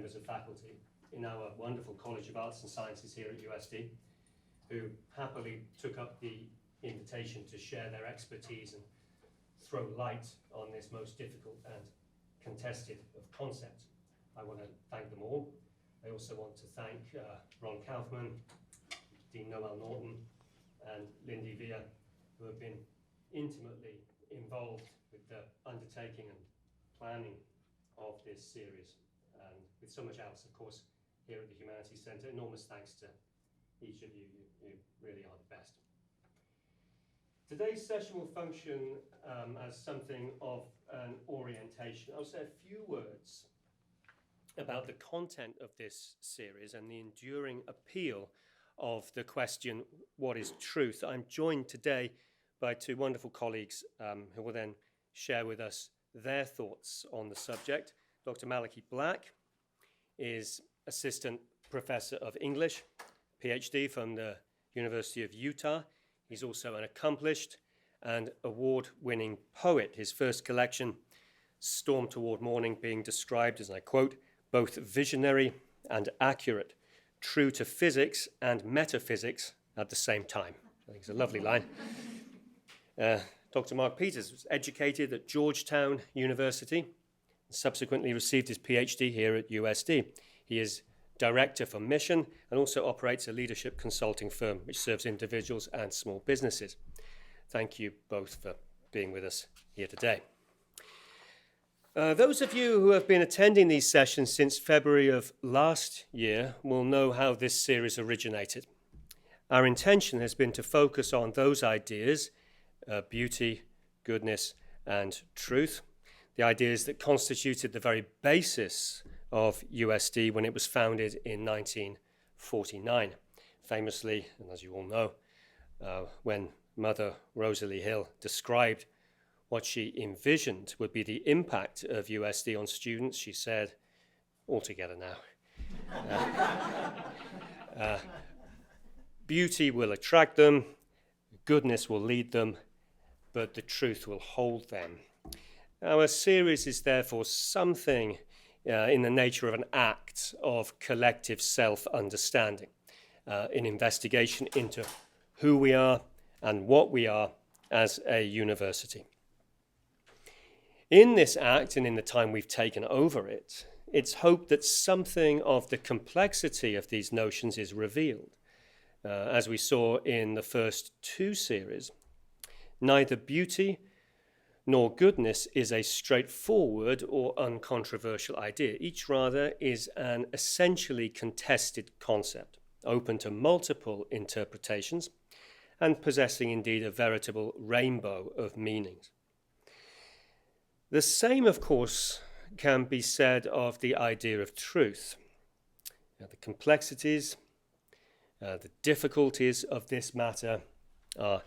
members of faculty in our wonderful College of Arts and Sciences here at USD, who happily took up the invitation to share their expertise and throw light on this most difficult and contested of concepts. I want to thank them all. I also want to thank Ron Kaufman, Dean Noel Norton, and Lindy Via, who have been intimately involved with the undertaking and planning of this series. And with so much else, of course, here at the Humanities Centre, enormous thanks to each of you. You really are the best. Today's session will function as something of an orientation. I'll say a few words about the content of this series and the enduring appeal of the question, what is truth? I'm joined today by two wonderful colleagues who will then share with us their thoughts on the subject. Dr. Malachi Black is Assistant Professor of English, PhD from the University of Utah. He's also an accomplished and award-winning poet. His first collection, Storm Toward Morning, being described as, and I quote, both visionary and accurate, true to physics and metaphysics at the same time. I think it's a lovely line. Dr. Mark Peters was educated at Georgetown University and subsequently received his PhD here at USD. He is Director for Mission and also operates a leadership consulting firm which serves individuals and small businesses. Thank you both for being with us here today. Those of you who have been attending these sessions since February of last year will know how this series originated. Our intention has been to focus on those ideas, beauty, goodness, and truth, the ideas that constituted the very basis of USD when it was founded in 1949. Famously, and as you all know, when Mother Rosalie Hill described what she envisioned would be the impact of USD on students, she said, all together now, beauty will attract them, goodness will lead them, but the truth will hold them. Our series is therefore something in the nature of an act of collective self-understanding, an investigation into who we are and what we are as a university. In this act, and in the time we've taken over it, it's hoped that something of the complexity of these notions is revealed. As we saw in the first two series, neither beauty nor goodness is a straightforward or uncontroversial idea. Each, rather, is an essentially contested concept, open to multiple interpretations, and possessing indeed a veritable rainbow of meanings. The same, of course, can be said of the idea of truth. The complexities, the difficulties of this matter are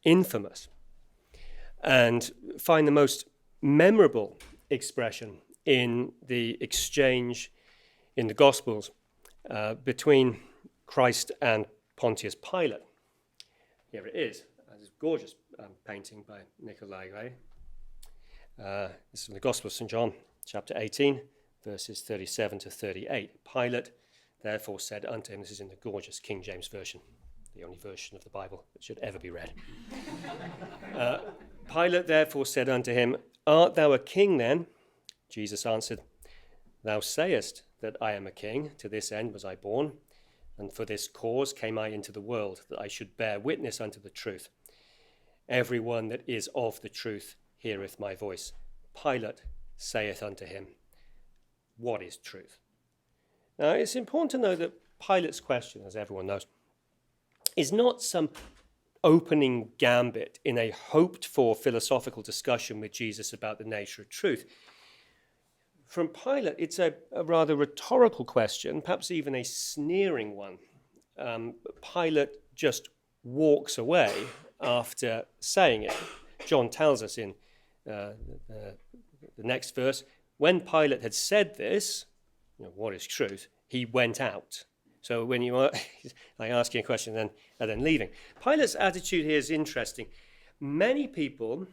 infamous and find the most memorable expression in the exchange in the Gospels between Christ and Pontius Pilate. Here it is. This gorgeous painting by Nicolai Gray. This is from the Gospel of St. John, chapter 18, verses 37 to 38. Pilate therefore said unto him, this is in the gorgeous King James Version, the only version of the Bible that should ever be read. Pilate therefore said unto him, art thou a king then? Jesus answered, thou sayest that I am a king, to this end was I born, and for this cause came I into the world, that I should bear witness unto the truth. Every one that is of the truth heareth my voice. Pilate saith unto him, what is truth? Now, it's important to know that Pilate's question, as everyone knows, is not some opening gambit in a hoped-for philosophical discussion with Jesus about the nature of truth. From Pilate, it's a rather rhetorical question, perhaps even a sneering one. Pilate just walks away after saying it. John tells us in the next verse, when Pilate had said this, what is truth, he went out. So when you are like asking a question and then leaving. Pilate's attitude here is interesting. Many people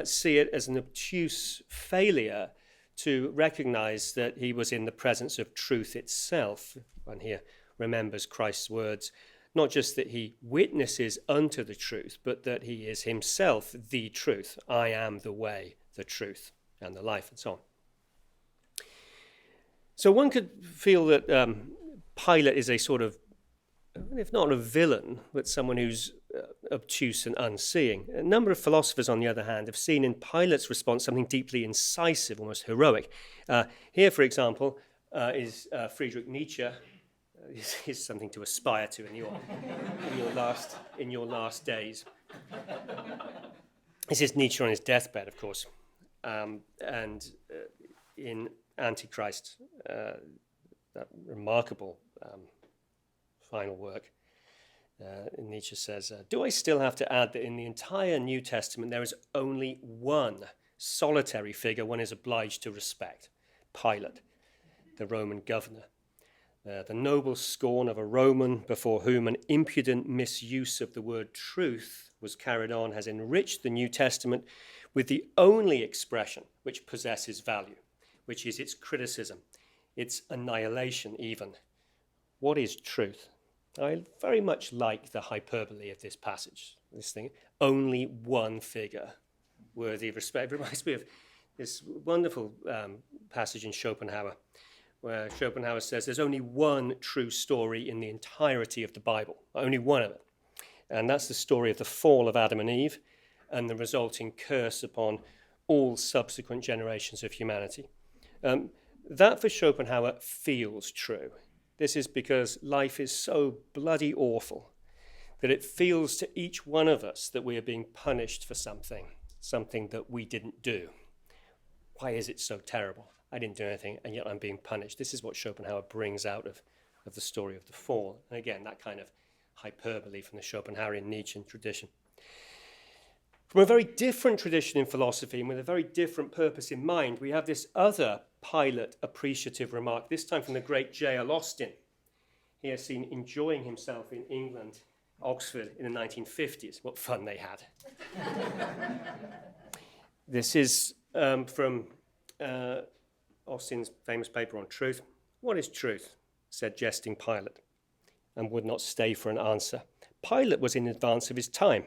see it as an obtuse failure to recognize that he was in the presence of truth itself. And here remembers Christ's words, not just that he witnesses unto the truth, but that he is himself the truth. I am the way, the truth, and the life, and so on. So one could feel that Pilate is a sort of, if not a villain, but someone who's obtuse and unseeing. A number of philosophers, on the other hand, have seen in Pilate's response something deeply incisive, almost heroic. Here, for example, is Friedrich Nietzsche. Is something to aspire to in your last days. This is Nietzsche on his deathbed, of course, and in Antichrist, that remarkable final work. Nietzsche says, do I still have to add that in the entire New Testament there is only one solitary figure one is obliged to respect? Pilate, the Roman governor. The noble scorn of a Roman before whom an impudent misuse of the word truth was carried on has enriched the New Testament with the only expression which possesses value, which is its criticism, its annihilation even. What is truth? I very much like the hyperbole of this passage, this thing. Only one figure worthy of respect. It reminds me of this wonderful passage in Schopenhauer, where Schopenhauer says there's only one true story in the entirety of the Bible, only one of it. And that's the story of the fall of Adam and Eve and the resulting curse upon all subsequent generations of humanity. That for Schopenhauer feels true. This is because life is so bloody awful that it feels to each one of us that we are being punished for something that we didn't do. Why is it so terrible? I didn't do anything, and yet I'm being punished. This is what Schopenhauer brings out of the story of the fall. And again, that kind of hyperbole from the Schopenhauerian Nietzschean tradition. From a very different tradition in philosophy, and with a very different purpose in mind, we have this other Pilate appreciative remark, this time from the great J.L. Austin. He is seen enjoying himself in England, Oxford, in the 1950s. What fun they had. This is from Austin's famous paper on truth. What is truth? Said jesting Pilate, and would not stay for an answer. Pilate was in advance of his time.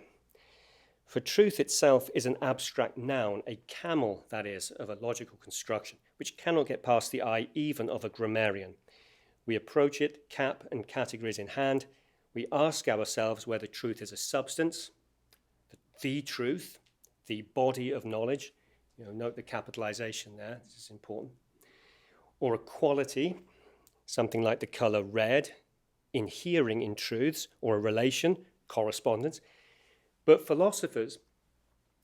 For truth itself is an abstract noun, a camel, that is, of a logical construction, which cannot get past the eye even of a grammarian. We approach it, cap and categories in hand. We ask ourselves whether truth is a substance, the truth, the body of knowledge. Note the capitalization there, this is important. Or a quality, something like the color red, inhering in truths, or a relation, correspondence. But philosophers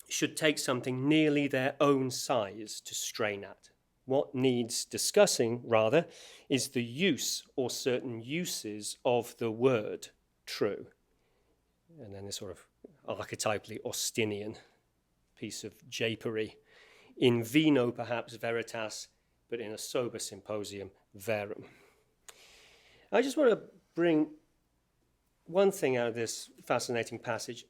should take something nearly their own size to strain at. What needs discussing, rather, is the use or certain uses of the word true. And then this sort of archetypally Austinian piece of japery. In vino, perhaps, veritas, but in a sober symposium, verum. I just want to bring one thing out of this fascinating passage.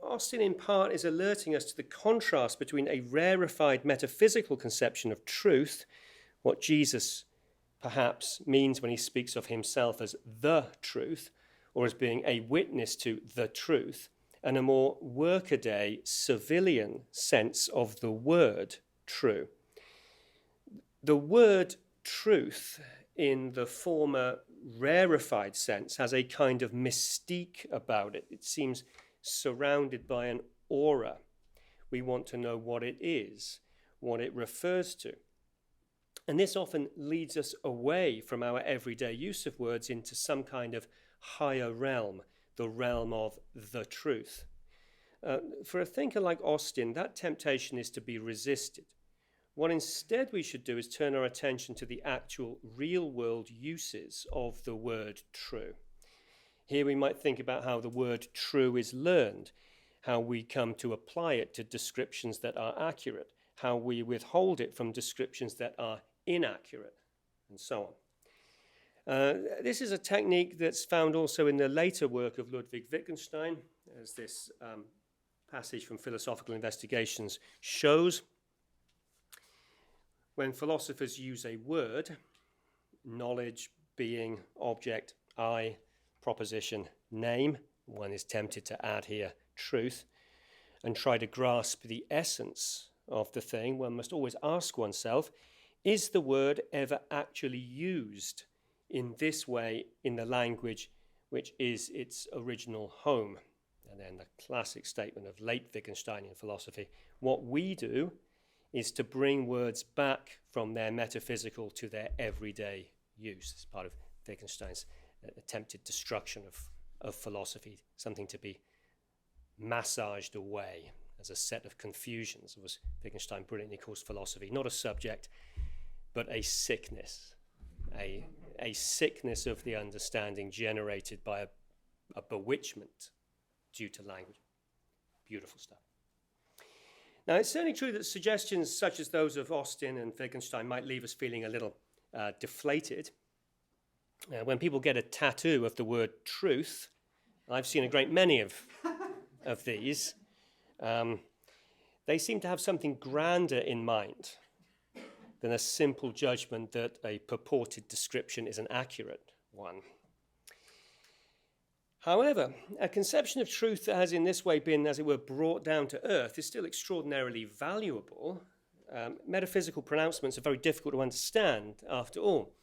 Austin, in part, is alerting us to the contrast between a rarefied metaphysical conception of truth, what Jesus perhaps means when he speaks of himself as the truth, or as being a witness to the truth, and a more workaday, civilian sense of the word true. The word truth, in the former rarefied sense, has a kind of mystique about it. It seems surrounded by an aura. We want to know what it is, what it refers to. And this often leads us away from our everyday use of words into some kind of higher realm, the realm of the truth. For a thinker like Austin, that temptation is to be resisted. What instead we should do is turn our attention to the actual real-world uses of the word true. Here we might think about how the word true is learned, how we come to apply it to descriptions that are accurate, how we withhold it from descriptions that are inaccurate, and so on. This is a technique that's found also in the later work of Ludwig Wittgenstein, as this passage from Philosophical Investigations shows. when philosophers use a word, knowledge, being, object, I, proposition, name, one is tempted to add here truth, and try to grasp the essence of the thing, one must always ask oneself, is the word ever actually used in this way in the language which is its original home? And then the classic statement of late Wittgensteinian philosophy, what we do is to bring words back from their metaphysical to their everyday use. It's part of Wittgenstein's attempted destruction of philosophy, something to be massaged away as a set of confusions. It was Wittgenstein brilliantly calls philosophy not a subject, but a sickness, a sickness of the understanding generated by a bewitchment due to language. Beautiful stuff. Now, it's certainly true that suggestions such as those of Austin and Wittgenstein might leave us feeling a little deflated. When people get a tattoo of the word truth, I've seen a great many of these, they seem to have something grander in mind than a simple judgment that a purported description is an accurate one. However, a conception of truth that has in this way been, as it were, brought down to earth is still extraordinarily valuable. Metaphysical pronouncements are very difficult to understand, after all.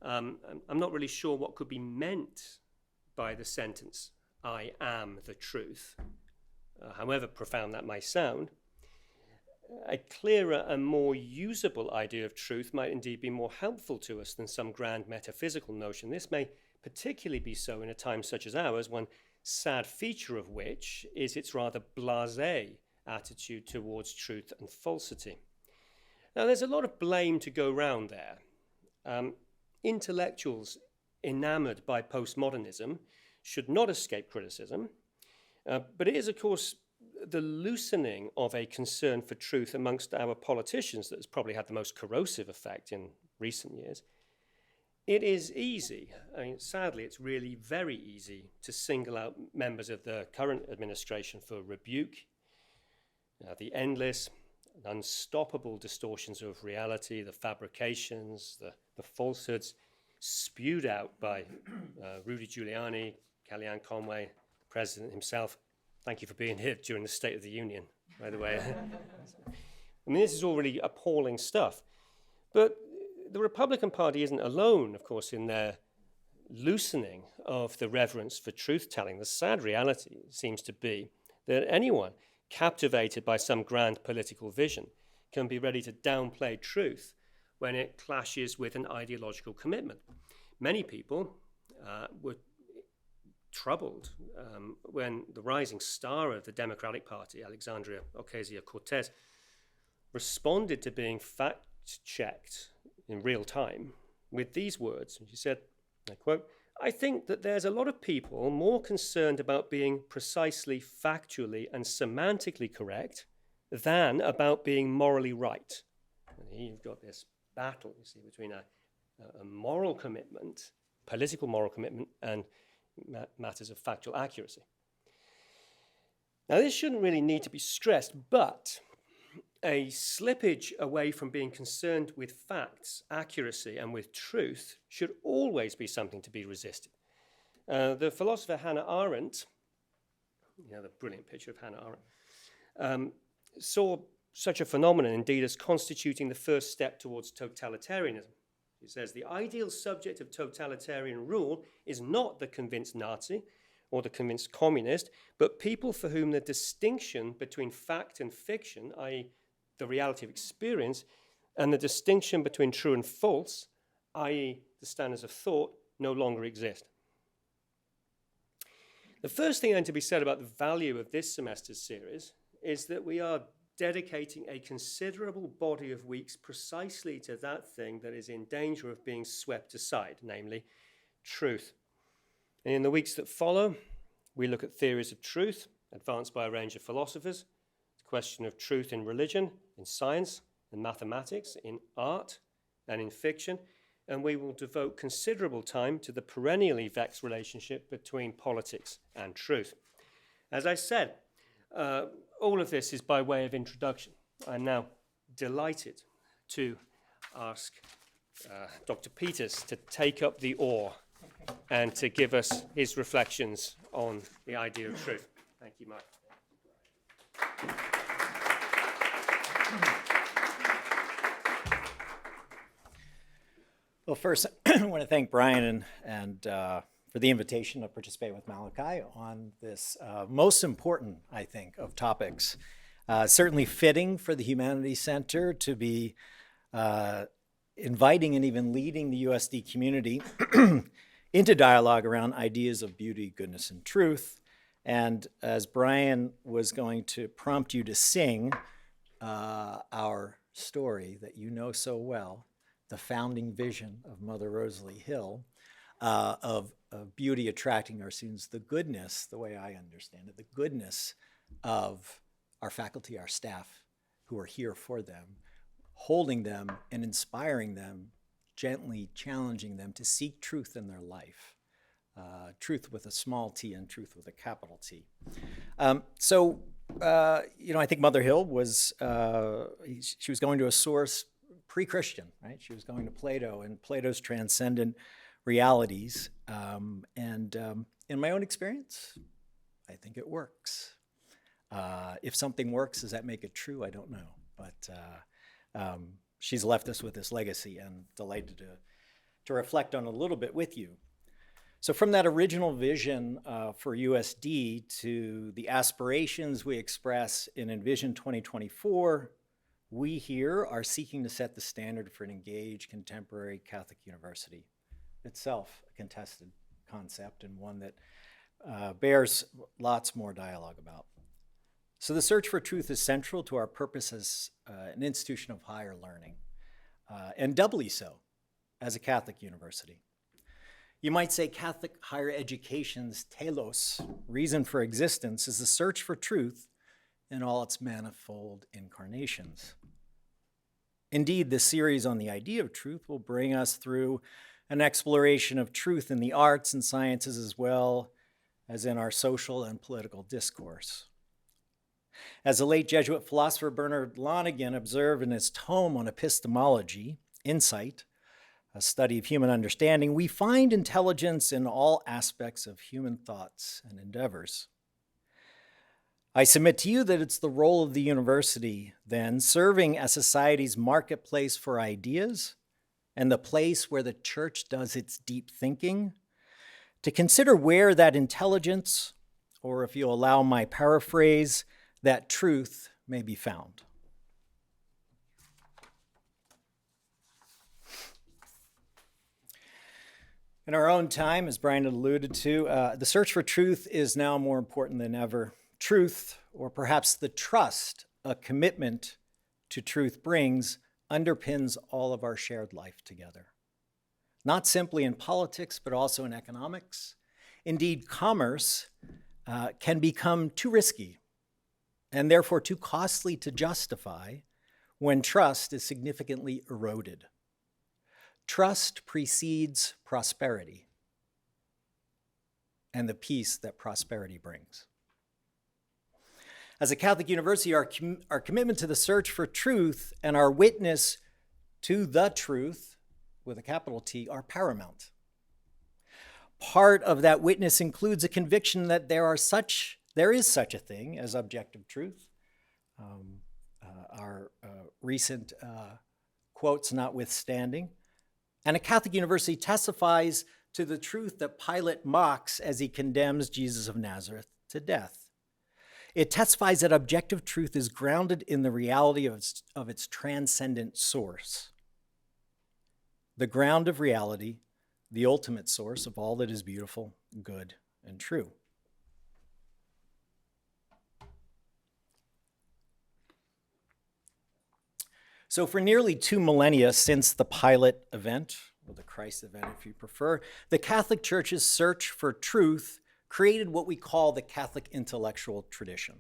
I'm not really sure what could be meant by the sentence, I am the truth, however profound that may sound. A clearer and more usable idea of truth might indeed be more helpful to us than some grand metaphysical notion. This may particularly be so in a time such as ours, one sad feature of which is its rather blasé attitude towards truth and falsity. Now, there's a lot of blame to go round there. Intellectuals enamored by postmodernism should not escape criticism, but it is, of course, the loosening of a concern for truth amongst our politicians that has probably had the most corrosive effect in recent years. It is easy, sadly, it's really very easy to single out members of the current administration for rebuke. The endless, unstoppable distortions of reality, the fabrications, the falsehoods spewed out by Rudy Giuliani, Kellyanne Conway, the President himself. Thank you for being here during the State of the Union, by the way. I mean, this is all really appalling stuff. But the Republican Party isn't alone, of course, in their loosening of the reverence for truth-telling. The sad reality seems to be that anyone captivated by some grand political vision can be ready to downplay truth when it clashes with an ideological commitment. Many people were troubled when the rising star of the Democratic Party, Alexandria Ocasio-Cortez, responded to being fact-checked in real time with these words. She said, I quote, I think that there's a lot of people more concerned about being precisely factually and semantically correct than about being morally right. And here you've got this battle, you see, between a moral commitment, political moral commitment, and matters of factual accuracy. Now, this shouldn't really need to be stressed, but a slippage away from being concerned with facts, accuracy, and with truth should always be something to be resisted. The philosopher Hannah Arendt, the brilliant picture of Hannah Arendt, saw such a phenomenon indeed as constituting the first step towards totalitarianism. He says, the ideal subject of totalitarian rule is not the convinced Nazi or the convinced communist, but people for whom the distinction between fact and fiction, i.e. the reality of experience, and the distinction between true and false, i.e. the standards of thought, no longer exist. The first thing then to be said about the value of this semester's series is that we are dedicating a considerable body of weeks precisely to that thing that is in danger of being swept aside, namely truth. And in the weeks that follow, we look at theories of truth advanced by a range of philosophers, the question of truth in religion, in science, in mathematics, in art, and in fiction, and we will devote considerable time to the perennially vexed relationship between politics and truth. As I said, all of this is by way of introduction. I'm now delighted to ask Dr. Peters to take up the oar and to give us his reflections on the idea of truth. Thank you, Mike. Well, first, I want to thank Brian and for the invitation to participate with Malachi on this most important, I think, of topics. Certainly fitting for the Humanities Center to be inviting and even leading the USD community into dialogue around ideas of beauty, goodness, and truth. And as Brian was going to prompt you to sing our story that you know so well, the founding vision of Mother Rosalie Hill, of beauty attracting our students, the goodness, the way I understand it, the goodness of our faculty, our staff who are here for them, holding them and inspiring them, gently challenging them to seek truth in their life. Truth with a small t and truth with a capital T. I think Mother Hill was, she was going to a source pre-Christian, right? She was going to Plato and Plato's transcendent realities. In my own experience, I think it works. If something works, does that make it true? I don't know. But she's left us with this legacy, and delighted to reflect on it a little bit with you. So from that original vision for USD to the aspirations we express in Envision 2024, we here are seeking to set the standard for an engaged contemporary Catholic university, itself a contested concept and one that bears lots more dialogue about. So the search for truth is central to our purpose as an institution of higher learning, and doubly so as a Catholic university. You might say Catholic higher education's telos, reason for existence, is the search for truth in all its manifold incarnations. Indeed, this series on the idea of truth will bring us through an exploration of truth in the arts and sciences as well as in our social and political discourse. As the late Jesuit philosopher Bernard Lonergan observed in his tome on epistemology, Insight, a study of human understanding, we find intelligence in all aspects of human thoughts and endeavors. I submit to you that it's the role of the university, then, serving as society's marketplace for ideas and the place where the church does its deep thinking, to consider where that intelligence, or if you'll allow my paraphrase, that truth may be found. In our own time, as Brian alluded to, the search for truth is now more important than ever. Truth, or perhaps the trust a commitment to truth brings, underpins all of our shared life together. Not simply in politics, but also in economics. Indeed, commerce can become too risky and therefore too costly to justify when trust is significantly eroded. Trust precedes prosperity and the peace that prosperity brings. As a Catholic university, our commitment to the search for truth and our witness to the truth, with a capital T, are paramount. Part of that witness includes a conviction that there is such a thing as objective truth. Our recent quotes notwithstanding. And a Catholic university testifies to the truth that Pilate mocks as he condemns Jesus of Nazareth to death. It testifies that objective truth is grounded in the reality of its transcendent source. The ground of reality, the ultimate source of all that is beautiful, good, and true. So for nearly 2 millennia since the Pilate event, or the Christ event if you prefer, the Catholic Church's search for truth created what we call the Catholic intellectual tradition,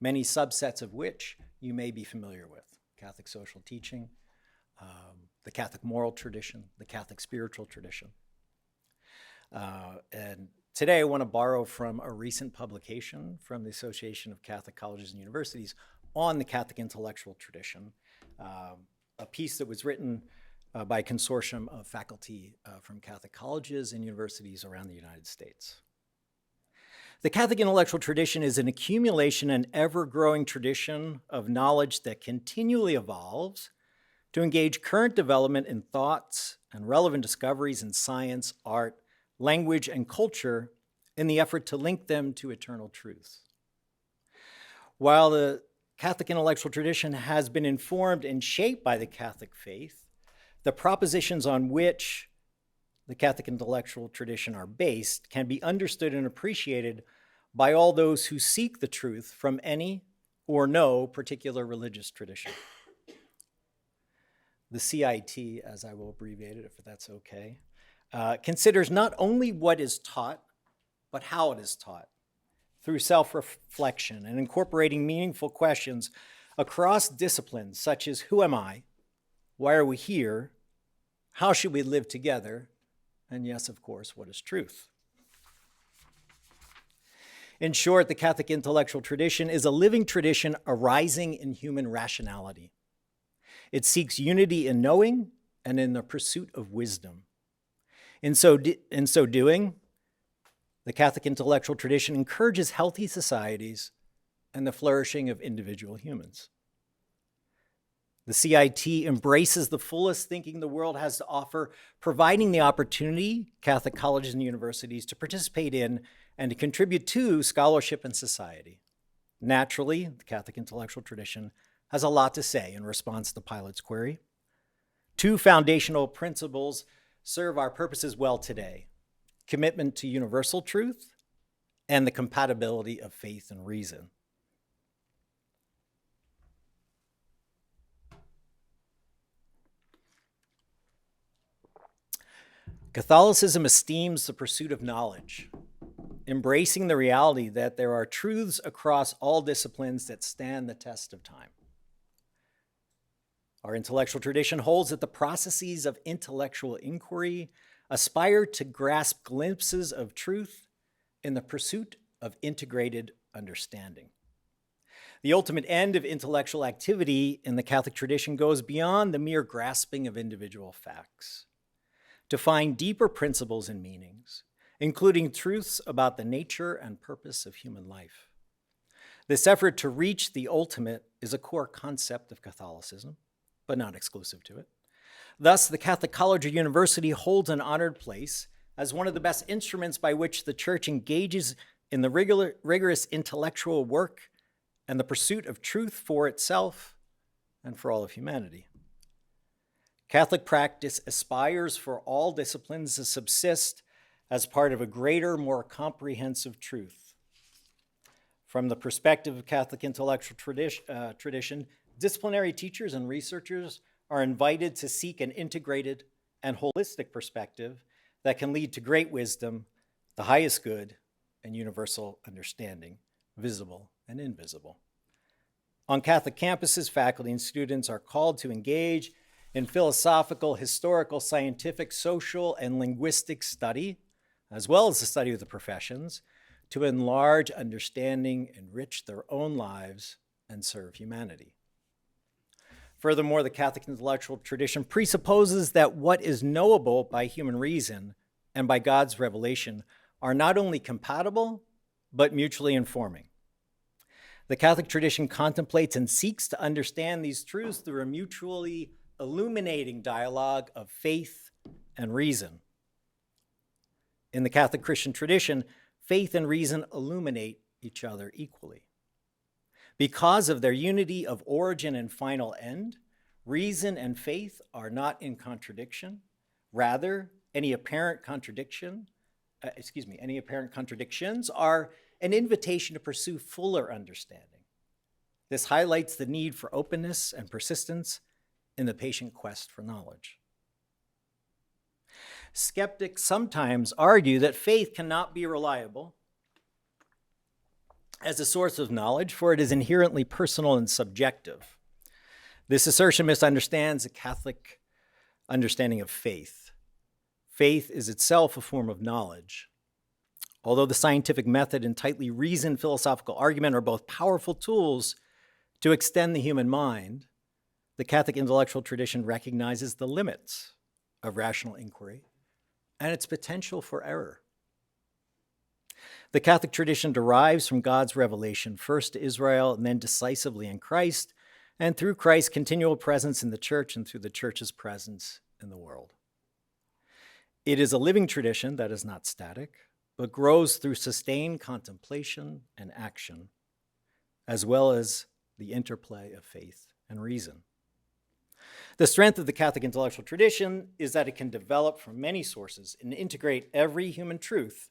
many subsets of which you may be familiar with: Catholic social teaching, the Catholic moral tradition, the Catholic spiritual tradition. And today I want to borrow from a recent publication from the Association of Catholic Colleges and Universities on the Catholic intellectual tradition, a piece that was written by a consortium of faculty from Catholic colleges and universities around the United States. The Catholic intellectual tradition is an accumulation and ever-growing tradition of knowledge that continually evolves to engage current development in thoughts and relevant discoveries in science, art, language, and culture in the effort to link them to eternal truths. While the Catholic intellectual tradition has been informed and shaped by the Catholic faith, the propositions on which the Catholic intellectual tradition are based can be understood and appreciated by all those who seek the truth from any or no particular religious tradition. The CIT, as I will abbreviate it if that's okay, considers not only what is taught, but how it is taught through self-reflection and incorporating meaningful questions across disciplines such as who am I, why are we here, how should we live together, and yes, of course, what is truth? In short, the Catholic intellectual tradition is a living tradition arising in human rationality. It seeks unity in knowing and in the pursuit of wisdom. In so doing, the Catholic intellectual tradition encourages healthy societies and the flourishing of individual humans. The CIT embraces the fullest thinking the world has to offer, providing the opportunity Catholic colleges and universities to participate in and to contribute to scholarship and society. Naturally, the Catholic intellectual tradition has a lot to say in response to Pilate's query. Two foundational principles serve our purposes well today: commitment to universal truth and the compatibility of faith and reason. Catholicism esteems the pursuit of knowledge, embracing the reality that there are truths across all disciplines that stand the test of time. Our intellectual tradition holds that the processes of intellectual inquiry aspire to grasp glimpses of truth in the pursuit of integrated understanding. The ultimate end of intellectual activity in the Catholic tradition goes beyond the mere grasping of individual facts, to find deeper principles and meanings, including truths about the nature and purpose of human life. This effort to reach the ultimate is a core concept of Catholicism, but not exclusive to it. Thus, the Catholic college or university holds an honored place as one of the best instruments by which the Church engages in the rigorous intellectual work and the pursuit of truth for itself and for all of humanity. Catholic practice aspires for all disciplines to subsist as part of a greater, more comprehensive truth. From the perspective of Catholic intellectual tradition, disciplinary teachers and researchers are invited to seek an integrated and holistic perspective that can lead to great wisdom, the highest good, and universal understanding, visible and invisible. On Catholic campuses, faculty and students are called to engage in philosophical, historical, scientific, social, and linguistic study, as well as the study of the professions, to enlarge understanding, enrich their own lives, and serve humanity. Furthermore, the Catholic intellectual tradition presupposes that what is knowable by human reason and by God's revelation are not only compatible, but mutually informing. The Catholic tradition contemplates and seeks to understand these truths through a mutually illuminating dialogue of faith and reason. In the Catholic Christian tradition, faith and reason illuminate each other equally. Because of their unity of origin and final end, reason and faith are not in contradiction. Rather, any apparent contradictions are an invitation to pursue fuller understanding. This highlights the need for openness and persistence in the patient quest for knowledge. Skeptics sometimes argue that faith cannot be reliable as a source of knowledge, for it is inherently personal and subjective. This assertion misunderstands the Catholic understanding of faith. Faith is itself a form of knowledge. Although the scientific method and tightly reasoned philosophical argument are both powerful tools to extend the human mind, the Catholic intellectual tradition recognizes the limits of rational inquiry and its potential for error. The Catholic tradition derives from God's revelation, first to Israel and then decisively in Christ, and through Christ's continual presence in the church and through the church's presence in the world. It is a living tradition that is not static, but grows through sustained contemplation and action, as well as the interplay of faith and reason. The strength of the Catholic intellectual tradition is that it can develop from many sources and integrate every human truth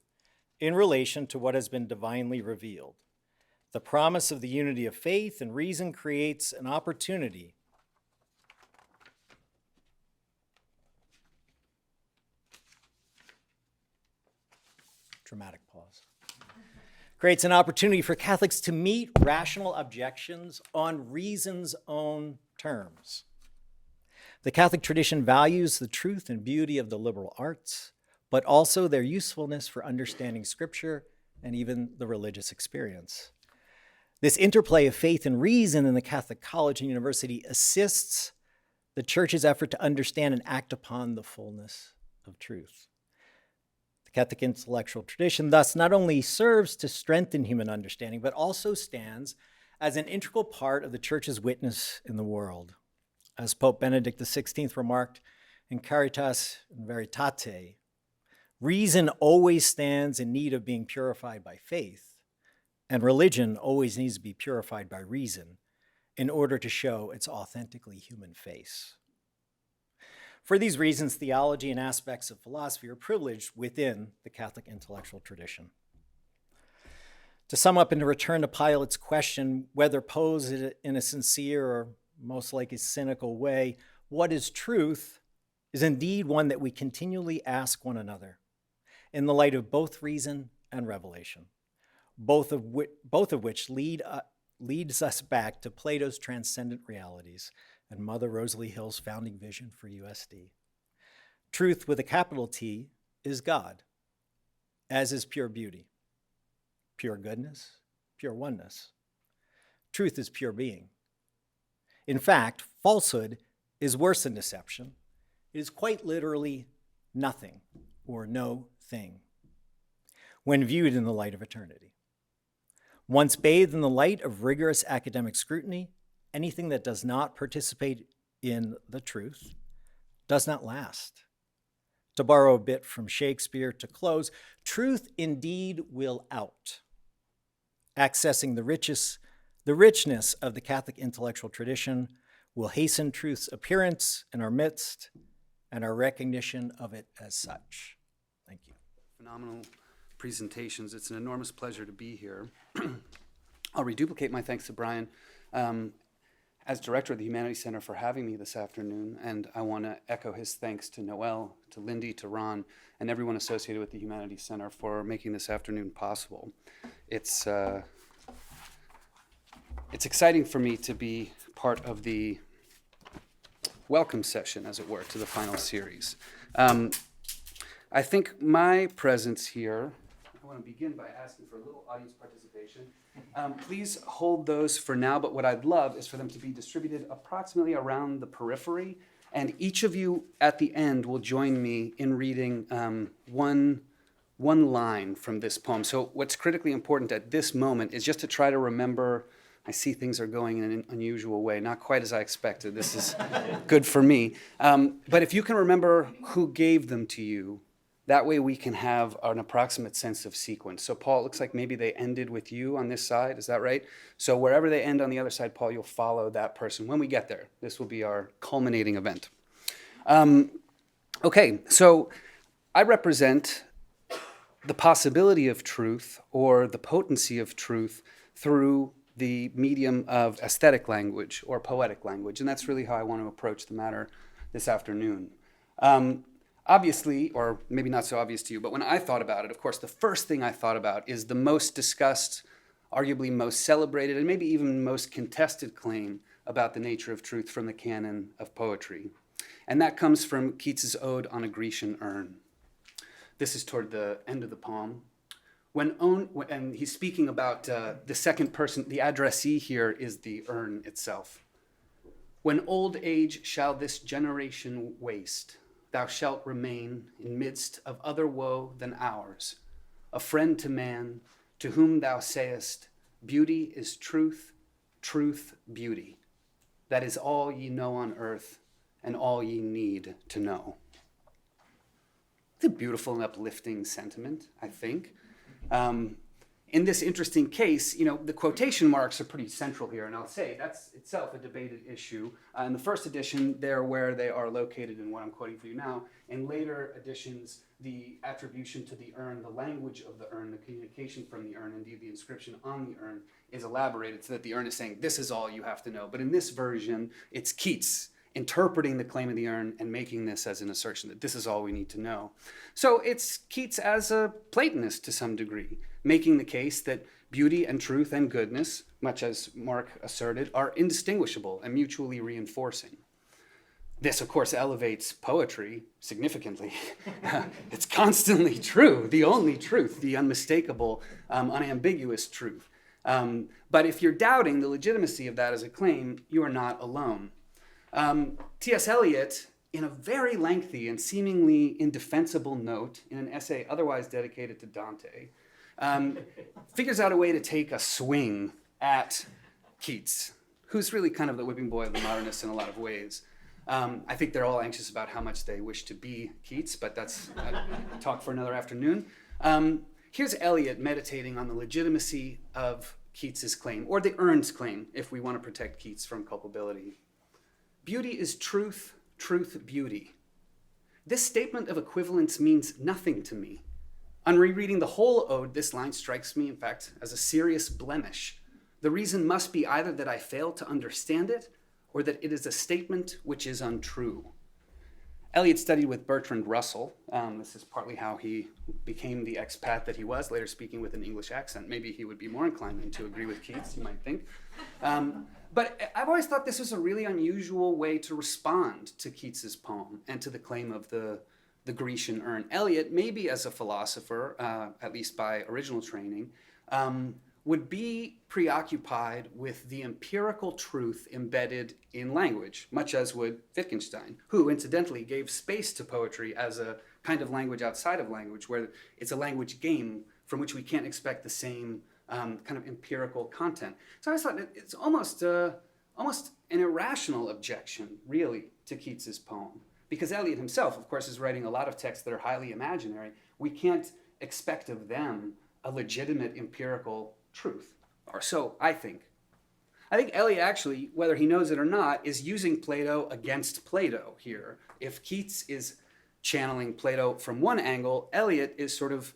in relation to what has been divinely revealed. The promise of the unity of faith and reason creates an opportunity dramatic pause. Creates an opportunity for Catholics to meet rational objections on reason's own terms. The Catholic tradition values the truth and beauty of the liberal arts, but also their usefulness for understanding Scripture and even the religious experience. This interplay of faith and reason in the Catholic college and university assists the Church's effort to understand and act upon the fullness of truth. The Catholic intellectual tradition thus not only serves to strengthen human understanding, but also stands as an integral part of the Church's witness in the world. As Pope Benedict XVI remarked in Caritas in Veritate, reason always stands in need of being purified by faith, and religion always needs to be purified by reason in order to show its authentically human face. For these reasons, theology and aspects of philosophy are privileged within the Catholic intellectual tradition. To sum up and to return to Pilate's question, whether posed in a sincere or most likely cynical way, what is truth, is indeed one that we continually ask one another in the light of both reason and revelation, both of which leads us back to Plato's transcendent realities and Mother Rosalie Hill's founding vision for USD. Truth with a capital T is God, as is pure beauty, pure goodness, pure oneness. Truth is pure being. In fact, falsehood is worse than deception. It is quite literally nothing or no thing when viewed in the light of eternity. Once bathed in the light of rigorous academic scrutiny, anything that does not participate in the truth does not last. To borrow a bit from Shakespeare to close, truth indeed will out. Accessing the richness of the Catholic intellectual tradition will hasten truth's appearance in our midst and our recognition of it as such. Thank you. Phenomenal presentations. It's an enormous pleasure to be here. I'll reduplicate my thanks to Brian as director of the Humanities Center for having me this afternoon, and I want to echo his thanks to Noel, to Lindy, to Ron, and everyone associated with the Humanities Center for making this afternoon possible. It's exciting for me to be part of the welcome session, as it were, to the final series. I think my presence here, I want to begin by asking for a little audience participation. Please hold those for now, but what I'd love is for them to be distributed approximately around the periphery, and each of you at the end will join me in reading one line from this poem. So what's critically important at this moment is just to try to remember. I see things are going in an unusual way, not quite as I expected. This is good for me. But if you can remember who gave them to you, that way we can have an approximate sense of sequence. So Paul, it looks like maybe they ended with you on this side, is that right? So wherever they end on the other side, Paul, you'll follow that person. When we get there, this will be our culminating event. Okay, so I represent the possibility of truth or the potency of truth through the medium of aesthetic language or poetic language, and that's really how I want to approach the matter this afternoon. Obviously, or maybe not so obvious to you, but when I thought about it, of course, the first thing I thought about is the most discussed, arguably most celebrated, and maybe even most contested claim about the nature of truth from the canon of poetry. And that comes from Keats's Ode on a Grecian Urn. This is toward the end of the poem. And he's speaking about the second person, the addressee here is the urn itself. When old age shall this generation waste, thou shalt remain in midst of other woe than ours, a friend to man, to whom thou sayest, beauty is truth, truth beauty. That is all ye know on earth, and all ye need to know. It's a beautiful and uplifting sentiment, I think. In this interesting case, the quotation marks are pretty central here, and I'll say that's itself a debated issue. In the first edition, they're where they are located in what I'm quoting for you now. In later editions, the attribution to the urn, the language of the urn, the communication from the urn, indeed the inscription on the urn, is elaborated so that the urn is saying, this is all you have to know. But in this version, it's Keats interpreting the claim of the urn and making this as an assertion that this is all we need to know. So it's Keats as a Platonist to some degree, making the case that beauty and truth and goodness, much as Mark asserted, are indistinguishable and mutually reinforcing. This, of course, elevates poetry significantly. It's constantly true, the only truth, the unmistakable, unambiguous truth. But if you're doubting the legitimacy of that as a claim, you are not alone. T.S. Eliot, in a very lengthy and seemingly indefensible note in an essay otherwise dedicated to Dante, figures out a way to take a swing at Keats, who's really kind of the whipping boy of the modernists in a lot of ways. I think they're all anxious about how much they wish to be Keats, but that's a talk for another afternoon. Here's Eliot meditating on the legitimacy of Keats's claim, or the urn's claim, if we want to protect Keats from culpability. Beauty is truth, truth beauty. This statement of equivalence means nothing to me. On rereading the whole ode, this line strikes me, in fact, as a serious blemish. The reason must be either that I fail to understand it, or that it is a statement which is untrue. Eliot studied with Bertrand Russell. This is partly how he became the expat that he was, later speaking with an English accent. Maybe he would be more inclined to agree with Keats, you might think. But I've always thought this was a really unusual way to respond to Keats's poem and to the claim of the Grecian urn. Eliot, maybe as a philosopher, at least by original training, would be preoccupied with the empirical truth embedded in language, much as would Wittgenstein, who incidentally gave space to poetry as a kind of language outside of language, where it's a language game from which we can't expect the same kind of empirical content. So I thought it's almost an irrational objection, really, to Keats's poem. Because Eliot himself, of course, is writing a lot of texts that are highly imaginary. We can't expect of them a legitimate empirical truth. Or so I think. I think Eliot actually, whether he knows it or not, is using Plato against Plato here. If Keats is channeling Plato from one angle, Eliot is sort of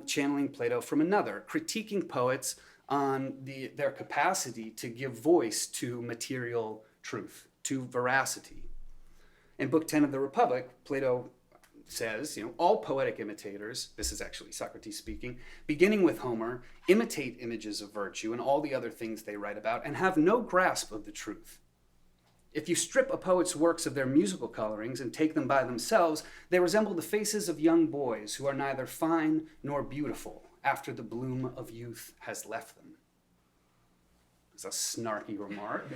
channeling Plato from another, critiquing poets on their capacity to give voice to material truth, to veracity. In Book 10 of the Republic, Plato says, all poetic imitators, this is actually Socrates speaking, beginning with Homer, imitate images of virtue and all the other things they write about and have no grasp of the truth. If you strip a poet's works of their musical colorings and take them by themselves, they resemble the faces of young boys who are neither fine nor beautiful after the bloom of youth has left them. It's a snarky remark.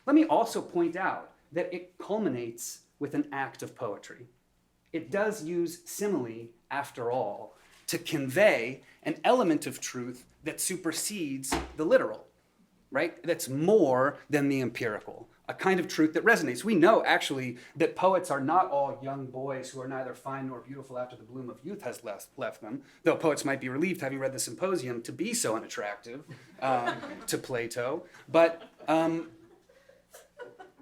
Let me also point out that it culminates with an act of poetry. It does use simile, after all, to convey an element of truth that supersedes the literal, right? That's more than the empirical, a kind of truth that resonates. We know, actually, that poets are not all young boys who are neither fine nor beautiful after the bloom of youth has left them, though poets might be relieved, having read the Symposium, to be so unattractive to Plato. But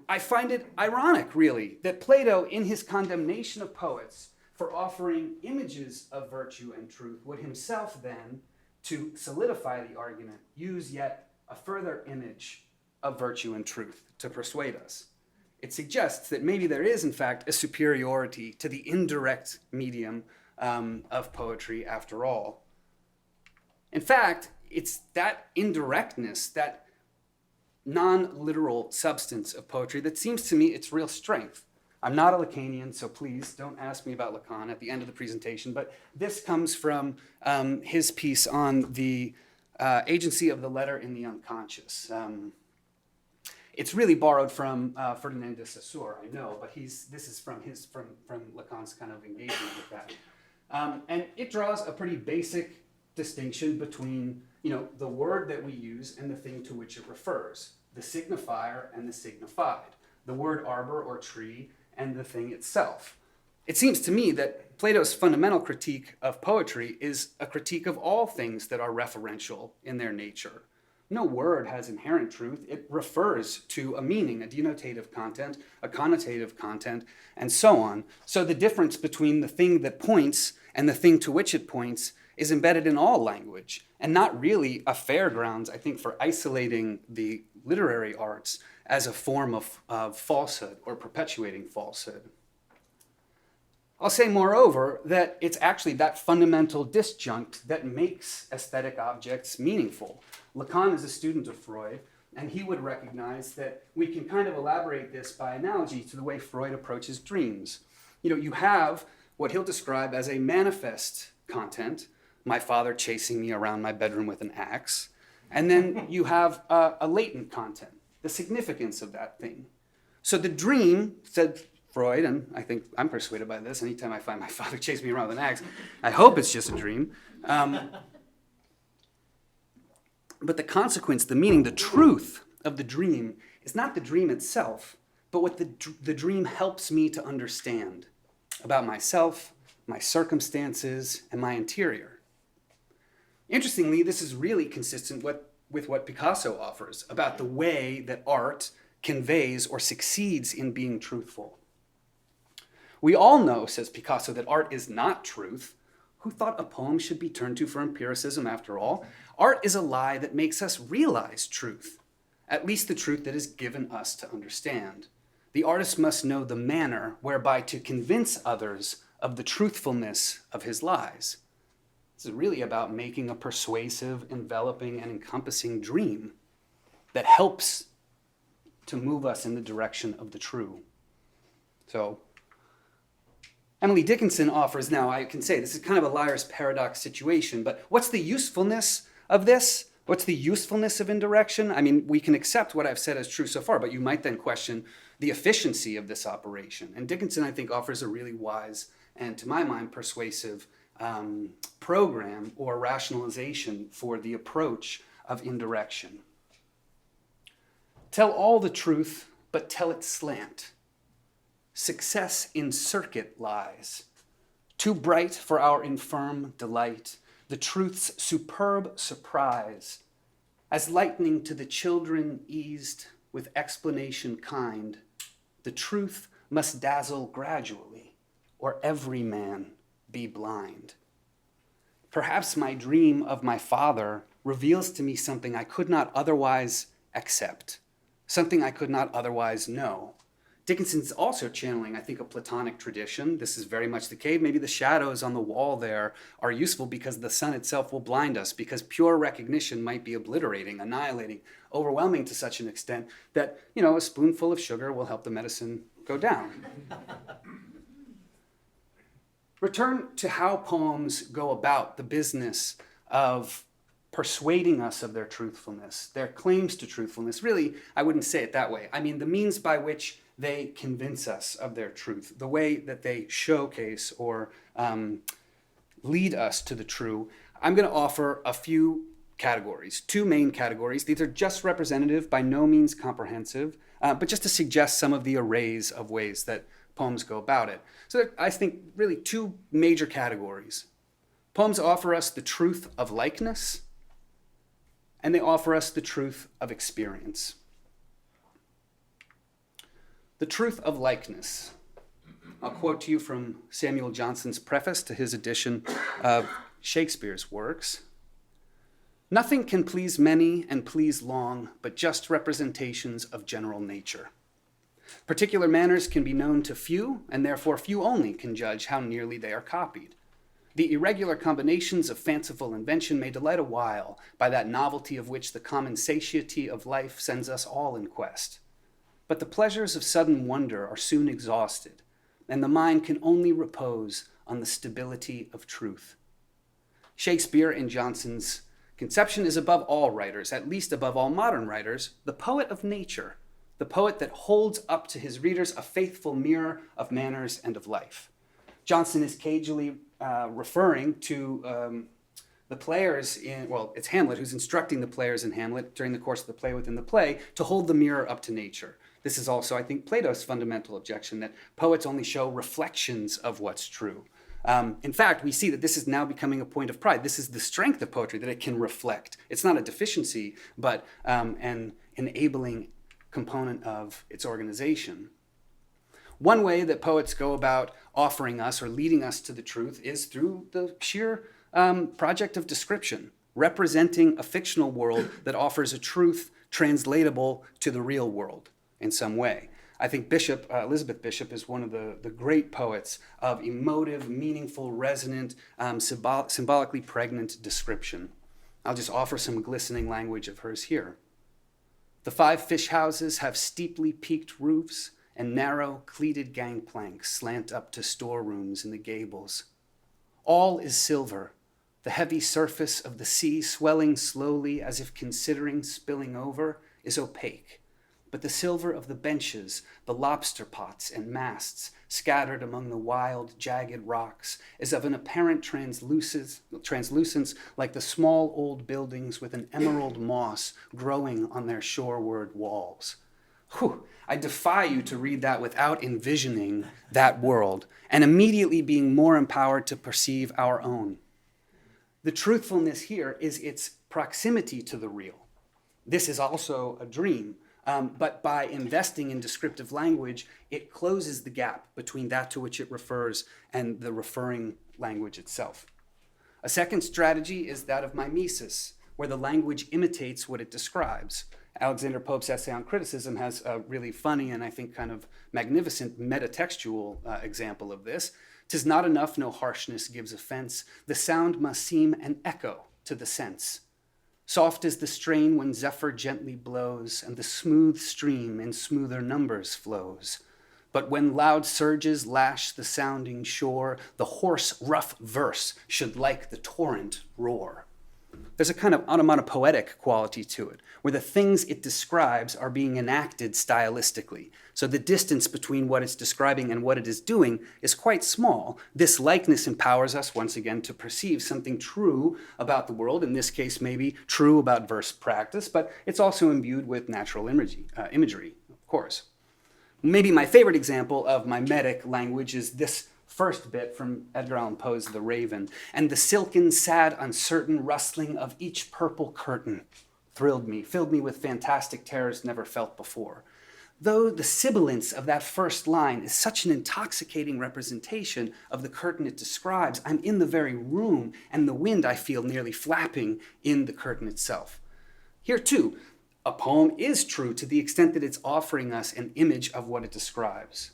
I find it ironic, really, that Plato, in his condemnation of poets for offering images of virtue and truth, would himself then, to solidify the argument, use yet a further image of virtue and truth to persuade us. It suggests that maybe there is, in fact, a superiority to the indirect medium of poetry after all. In fact, it's that indirectness, that non-literal substance of poetry that seems to me its real strength. I'm not a Lacanian, so please don't ask me about Lacan at the end of the presentation, but this comes from his piece on the agency of the letter in the unconscious. It's really borrowed from Ferdinand de Saussure, I know, but this is from Lacan's kind of engagement with that. And it draws a pretty basic distinction between, the word that we use and the thing to which it refers, the signifier and the signified, the word arbor or tree and the thing itself. It seems to me that Plato's fundamental critique of poetry is a critique of all things that are referential in their nature. No word has inherent truth. It refers to a meaning, a denotative content, a connotative content, and so on. So the difference between the thing that points and the thing to which it points is embedded in all language, and not really a fairgrounds, I think, for isolating the literary arts as a form of falsehood or perpetuating falsehood. I'll say, moreover, that it's actually that fundamental disjunct that makes aesthetic objects meaningful. Lacan is a student of Freud, and he would recognize that we can kind of elaborate this by analogy to the way Freud approaches dreams. You have what he'll describe as a manifest content, my father chasing me around my bedroom with an axe, and then you have a latent content, the significance of that thing. So the dream, said Freud, and I think I'm persuaded by this, anytime I find my father chasing me around with an axe, I hope it's just a dream. But the consequence, the meaning, the truth of the dream is not the dream itself, but what the dream helps me to understand about myself, my circumstances, and my interior. Interestingly, this is really consistent with what Picasso offers about the way that art conveys or succeeds in being truthful. We all know, says Picasso, that art is not truth. Who thought a poem should be turned to for empiricism after all? Art is a lie that makes us realize truth, at least the truth that is given us to understand. The artist must know the manner whereby to convince others of the truthfulness of his lies. This is really about making a persuasive, enveloping, and encompassing dream that helps to move us in the direction of the true. So, Emily Dickinson offers, now I can say this is kind of a liar's paradox situation, but what's the usefulness of this? What's the usefulness of indirection? I mean, we can accept what I've said as true so far, but you might then question the efficiency of this operation. And Dickinson, I think, offers a really wise and, to my mind, persuasive program or rationalization for the approach of indirection. Tell all the truth, but tell it slant. Success in circuit lies. Too bright for our infirm delight, the truth's superb surprise. As lightning to the children eased with explanation kind, the truth must dazzle gradually, or every man be blind. Perhaps my dream of my father reveals to me something I could not otherwise accept, something I could not otherwise know. Dickinson's also channeling, I think, a Platonic tradition. This is very much the case. Maybe the shadows on the wall there are useful because the sun itself will blind us, because pure recognition might be obliterating, annihilating, overwhelming to such an extent that, a spoonful of sugar will help the medicine go down. Return to how poems go about the business of persuading us of their truthfulness, their claims to truthfulness. Really, I wouldn't say it that way. I mean, the means by which they convince us of their truth, the way that they showcase or lead us to the true. I'm going to offer a few categories, two main categories. These are just representative, by no means comprehensive, but just to suggest some of the arrays of ways that poems go about it. So I think really two major categories. Poems offer us the truth of likeness, and they offer us the truth of experience. The truth of likeness. I'll quote to you from Samuel Johnson's preface to his edition of Shakespeare's works. Nothing can please many and please long, but just representations of general nature. Particular manners can be known to few, and therefore few only can judge how nearly they are copied. The irregular combinations of fanciful invention may delight a while by that novelty of which the common satiety of life sends us all in quest. But the pleasures of sudden wonder are soon exhausted, and the mind can only repose on the stability of truth. Shakespeare, in Johnson's conception, is above all writers, at least above all modern writers, the poet of nature, the poet that holds up to his readers a faithful mirror of manners and of life. Johnson is cagily referring to the players it's Hamlet who's instructing the players in Hamlet during the course of the play within the play to hold the mirror up to nature. This is also, I think, Plato's fundamental objection that poets only show reflections of what's true. In fact, we see that this is now becoming a point of pride. This is the strength of poetry, that it can reflect. It's not a deficiency, but an enabling component of its organization. One way that poets go about offering us or leading us to the truth is through the sheer project of description, representing a fictional world that offers a truth translatable to the real world in some way. I think Elizabeth Bishop is one of the great poets of emotive, meaningful, resonant, symbolically pregnant description. I'll just offer some glistening language of hers here. The 5 fish houses have steeply peaked roofs, and narrow, cleated gangplanks slant up to storerooms in the gables. All is silver, the heavy surface of the sea swelling slowly as if considering spilling over is opaque. But the silver of the benches, the lobster pots and masts scattered among the wild, jagged rocks is of an apparent translucence like the small old buildings with an emerald moss growing on their shoreward walls. Whew. I defy you to read that without envisioning that world and immediately being more empowered to perceive our own. The truthfulness here is its proximity to the real. This is also a dream, but by investing in descriptive language, it closes the gap between that to which it refers and the referring language itself. A second strategy is that of mimesis, where the language imitates what it describes. Alexander Pope's essay on criticism has a really funny and I think kind of magnificent metatextual example of this. "'Tis not enough, no harshness gives offense. The sound must seem an echo to the sense. Soft is the strain when zephyr gently blows, and the smooth stream in smoother numbers flows. But when loud surges lash the sounding shore, the hoarse, rough verse should like the torrent roar." There's a kind of onomatopoetic quality to it, where the things it describes are being enacted stylistically. So the distance between what it's describing and what it is doing is quite small. This likeness empowers us, once again, to perceive something true about the world, in this case maybe true about verse practice, but it's also imbued with natural imagery, of course. Maybe my favorite example of mimetic language is this first bit from Edgar Allan Poe's The Raven. "And the silken, sad, uncertain rustling of each purple curtain thrilled me, filled me with fantastic terrors never felt before." Though the sibilance of that first line is such an intoxicating representation of the curtain it describes, I'm in the very room, and the wind I feel nearly flapping in the curtain itself. Here too, a poem is true to the extent that it's offering us an image of what it describes.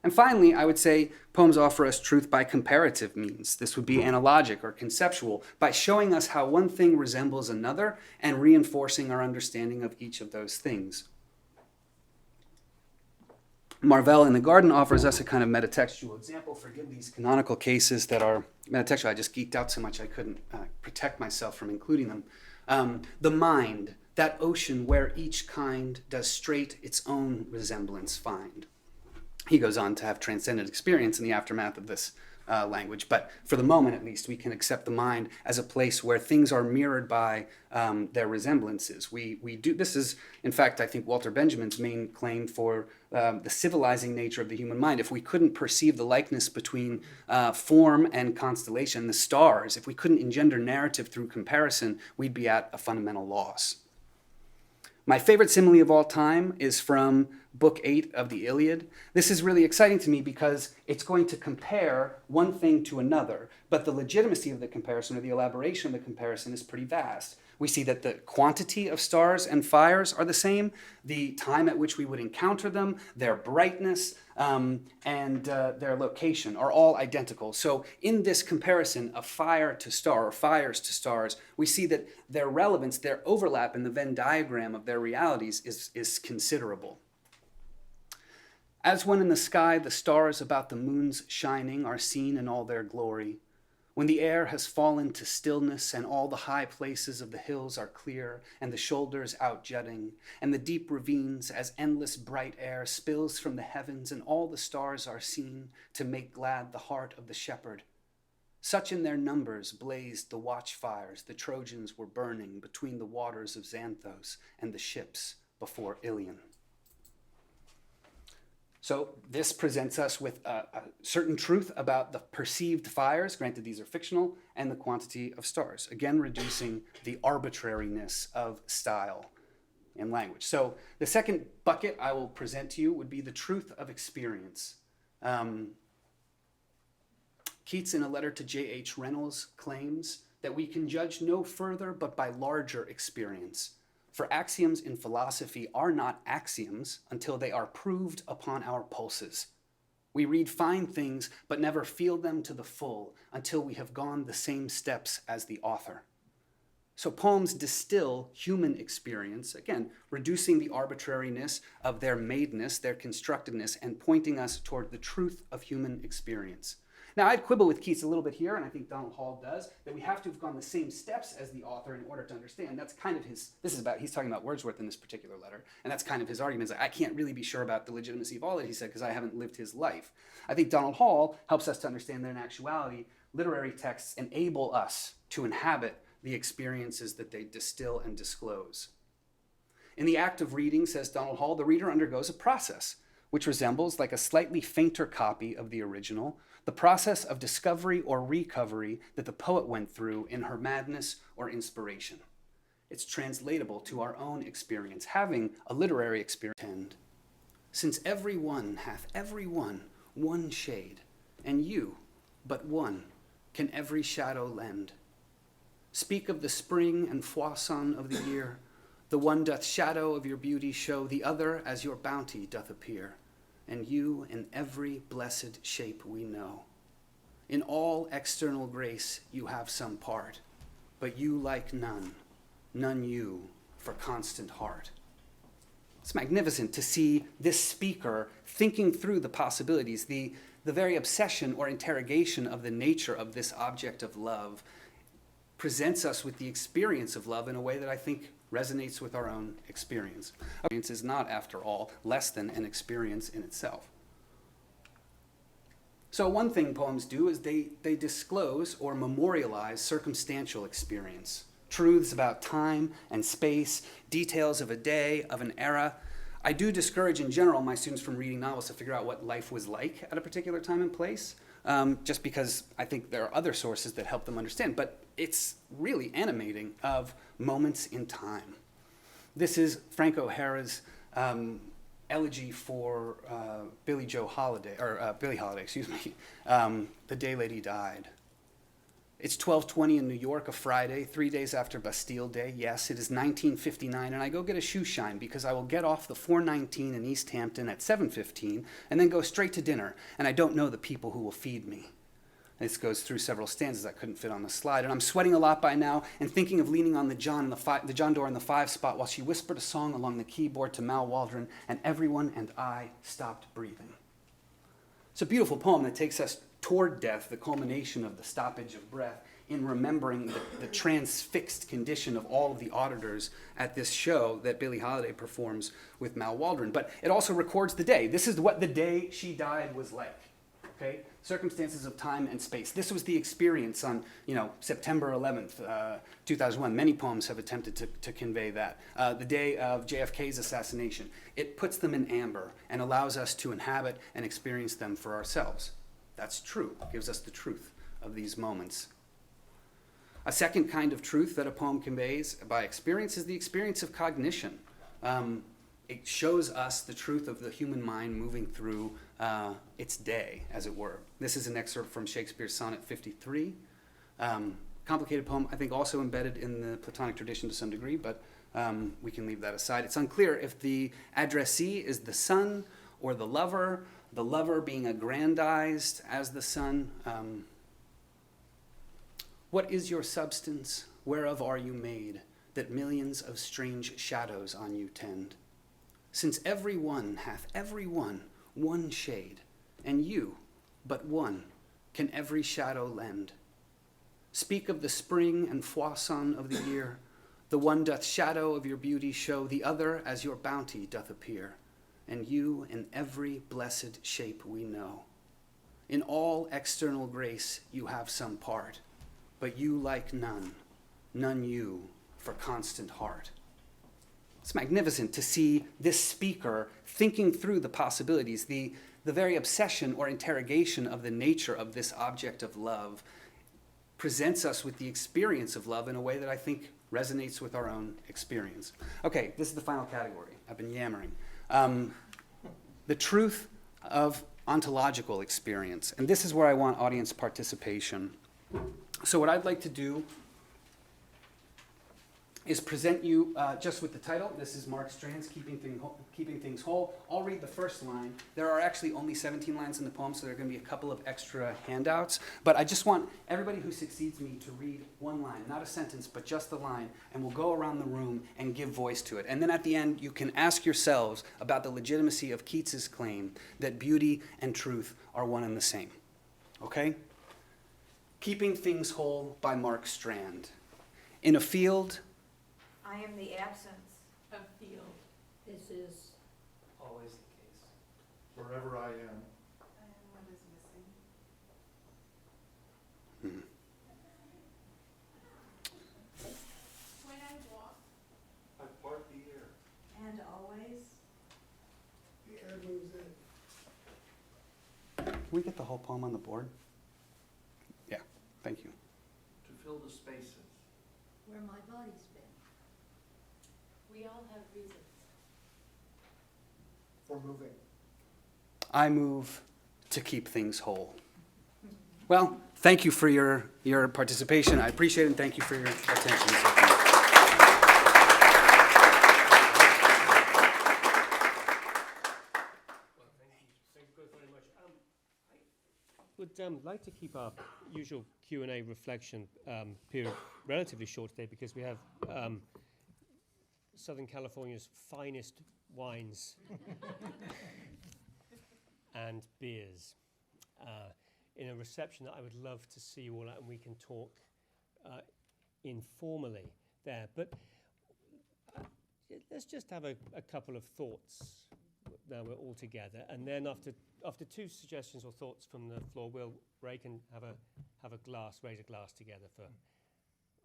And finally, I would say poems offer us truth by comparative means. This would be analogic or conceptual, by showing us how one thing resembles another and reinforcing our understanding of each of those things. Marvell in the Garden offers us a kind of metatextual example. Forgive these canonical cases that are metatextual. I just geeked out so much I couldn't protect myself from including them. The mind, that ocean where each kind does straight its own resemblance find. He goes on to have transcendent experience in the aftermath of this language, but for the moment at least, we can accept the mind as a place where things are mirrored by their resemblances. We do. This is, in fact, I think Walter Benjamin's main claim for the civilizing nature of the human mind. If we couldn't perceive the likeness between form and constellation, the stars, if we couldn't engender narrative through comparison, we'd be at a fundamental loss. My favorite simile of all time is from Book 8 of the Iliad. This is really exciting to me because it's going to compare one thing to another, but the legitimacy of the comparison or the elaboration of the comparison is pretty vast. We see that the quantity of stars and fires are the same, the time at which we would encounter them, their brightness, and their location are all identical. So in this comparison of fire to star, or fires to stars, we see that their relevance, their overlap in the Venn diagram of their realities is considerable. "As when in the sky the stars about the moon's shining are seen in all their glory, when the air has fallen to stillness and all the high places of the hills are clear and the shoulders outjutting and the deep ravines as endless bright air spills from the heavens and all the stars are seen to make glad the heart of the shepherd. Such in their numbers blazed the watchfires the Trojans were burning between the waters of Xanthos and the ships before Ilion. So this presents us with a certain truth about the perceived fires, granted these are fictional, and the quantity of stars, again reducing the arbitrariness of style and language. So the second bucket I will present to you would be the truth of experience. Keats, in a letter to J.H. Reynolds, claims that we can judge no further but by larger experience. For axioms in philosophy are not axioms until they are proved upon our pulses. We read fine things, but never feel them to the full until we have gone the same steps as the author. So poems distill human experience, again, reducing the arbitrariness of their madeness, their constructedness, and pointing us toward the truth of human experience. Now, I'd quibble with Keats a little bit here, and I think Donald Hall does, that we have to have gone the same steps as the author in order to understand. That's kind of he's talking about Wordsworth in this particular letter, and that's kind of his argument. Is like, I can't really be sure about the legitimacy of all that he said because I haven't lived his life. I think Donald Hall helps us to understand that in actuality, literary texts enable us to inhabit the experiences that they distill and disclose. In the act of reading, says Donald Hall, the reader undergoes a process which resembles, like a slightly fainter copy of the original, the process of discovery or recovery that the poet went through in her madness or inspiration. It's translatable to our own experience, having a literary experience. Since every one hath every one shade, and you, but one, can every shadow lend. Speak of the spring and foison of the year, the one doth shadow of your beauty show, the other as your bounty doth appear, and you in every blessed shape we know. In all external grace you have some part, but you like none you for constant heart. It's magnificent to see this speaker thinking through the possibilities, the very obsession or interrogation of the nature of this object of love presents us with the experience of love in a way that I think resonates with our own experience. Experience is not, after all, less than an experience in itself. So one thing poems do is they disclose or memorialize circumstantial experience, truths about time and space, details of a day, of an era. I do discourage in general my students from reading novels to figure out what life was like at a particular time and place, just because I think there are other sources that help them understand. But it's really animating of moments in time. This is Frank O'Hara's elegy for Billie Holiday, The Day Lady Died. It's 12:20 in New York, a Friday, 3 days after Bastille Day. Yes, it is 1959, and I go get a shoe shine because I will get off the 419 in East Hampton at 7:15 and then go straight to dinner, and I don't know the people who will feed me. This goes through several stanzas I couldn't fit on the slide, and I'm sweating a lot by now and thinking of leaning on the John door in the 5 spot while she whispered a song along the keyboard to Mal Waldron, and everyone and I stopped breathing. It's a beautiful poem that takes us toward death, the culmination of the stoppage of breath, in remembering the transfixed condition of all of the auditors at this show that Billie Holiday performs with Mal Waldron. But it also records the day. This is what the day she died was like. Okay? Circumstances of time and space. This was the experience on, September 11th, 2001. Many poems have attempted to convey that. The day of JFK's assassination. It puts them in amber and allows us to inhabit and experience them for ourselves. That's true. It gives us the truth of these moments. A second kind of truth that a poem conveys by experience is the experience of cognition. It shows us the truth of the human mind moving through its day, as it were. This is an excerpt from Shakespeare's Sonnet 53. Complicated poem, I think also embedded in the Platonic tradition to some degree, but we can leave that aside. It's unclear if the addressee is the son or the lover being aggrandized as the son. What is your substance? Whereof are you made? That millions of strange shadows on you tend. Since every one hath every one shade, and you, but one, can every shadow lend. Speak of the spring and foison of the year. The one doth shadow of your beauty show, the other as your bounty doth appear, and you in every blessed shape we know. In all external grace you have some part, but you like none, none you for constant heart. It's magnificent to see this speaker thinking through the possibilities, the very obsession or interrogation of the nature of this object of love presents us with the experience of love in a way that I think resonates with our own experience. Okay, this is the final category. I've been yammering. The truth of ontological experience. And this is where I want audience participation. So what I'd like to do is present you just with the title. This is Mark Strand's Keeping Things Whole. I'll read the first line. There are actually only 17 lines in the poem, so there are going to be a couple of extra handouts. But I just want everybody who succeeds me to read one line, not a sentence, but just the line, and we'll go around the room and give voice to it. And then at the end, you can ask yourselves about the legitimacy of Keats's claim that beauty and truth are one and the same. Okay? Keeping Things Whole by Mark Strand. In a field, I am the absence of field. This is Always the case. Wherever I am. I am what is missing. when I walk. I part the air. And always. The air moves in. can we get the whole poem on the board? Yeah, thank you. To fill the spaces. Where my body's been. We all have reasons. For moving. I move to keep things whole. Well, thank you for your participation. I appreciate it, and thank you for your attention. Thank you both very much. I would like to keep our usual Q&A reflection period relatively short today because we have Southern California's finest wines and beers in a reception that I would love to see you all at, and we can talk informally there. But let's just have a couple of thoughts now we're all together, and then after two suggestions or thoughts from the floor, we'll break and have a glass, raise a glass together for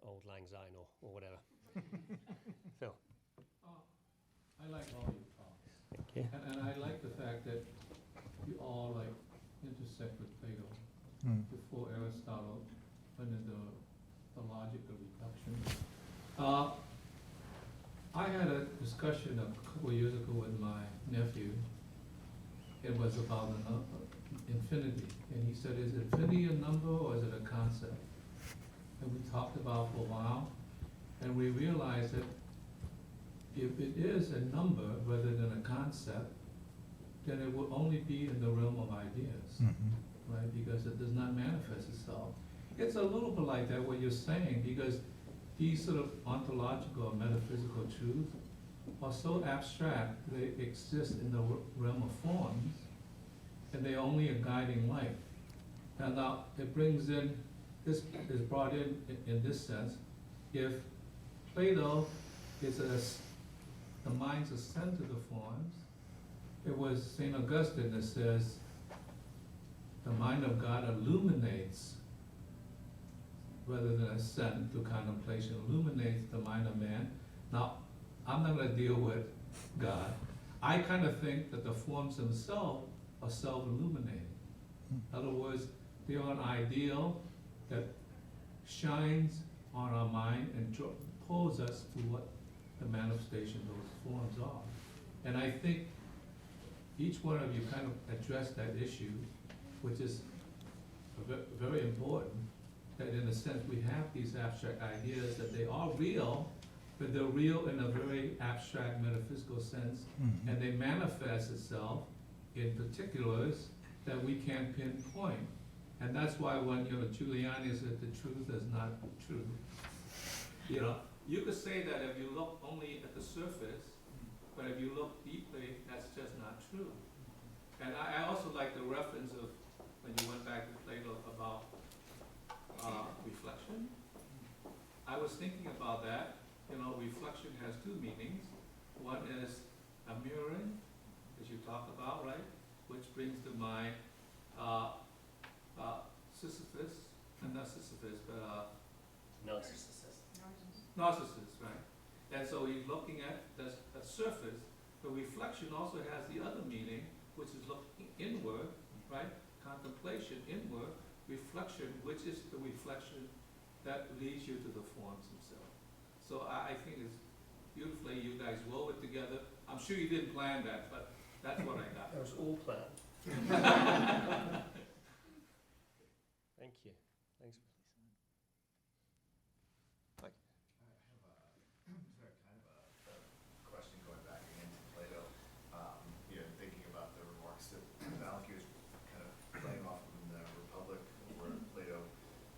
old lang syne or whatever. Phil. I like all your talks. Thank you. And I like the fact that you all intersect with Plato before Aristotle went into the logic of reduction. I had a discussion a couple of years ago with my nephew. It was about infinity. And he said, is infinity a number or is it a concept? And we talked about for a while. And we realized that if it is a number rather than a concept, then it will only be in the realm of ideas, right? Because it does not manifest itself. It's a little bit like that, what you're saying, because these sort of ontological or metaphysical truths are so abstract, they exist in the realm of forms, and they're only a guiding light. And now it brings in, this is brought in this sense, if Plato is the mind's ascent to the forms, it was St. Augustine that says, the mind of God illuminates, rather than ascent through contemplation, illuminates the mind of man. Now, I'm not going to deal with God. I kind of think that the forms themselves are self-illuminating. In other words, they are an ideal that shines on our mind and pulls us to what the manifestation of those forms are. And I think each one of you kind of addressed that issue, which is very important, that in a sense we have these abstract ideas that they are real, but they're real in a very abstract metaphysical sense, and they manifest itself in particulars that we can't pinpoint. And that's why when Giuliani said the truth is not true, you could say that if you look only at the surface, but if you look deeply, that's just not true. And I also like the reference of when you went back to Plato about reflection. I was thinking about that. You know, reflection has two meanings. One is a mirroring, as you talked about, right? Which brings to mind Sisyphus, not Sisyphus, but Narcissus, right? And so he's looking at the surface, but reflection also has the other meaning, which is looking inward, right? Contemplation inward, reflection, which is the reflection that leads you to the forms themselves. So I think it's beautifully you guys wove it together. I'm sure you didn't plan that, but that's what I got. That was all planned. Thank you. Thanks. Question going back again to Plato, thinking about the remarks that Malachi was kind of playing off of in the Republic, where Plato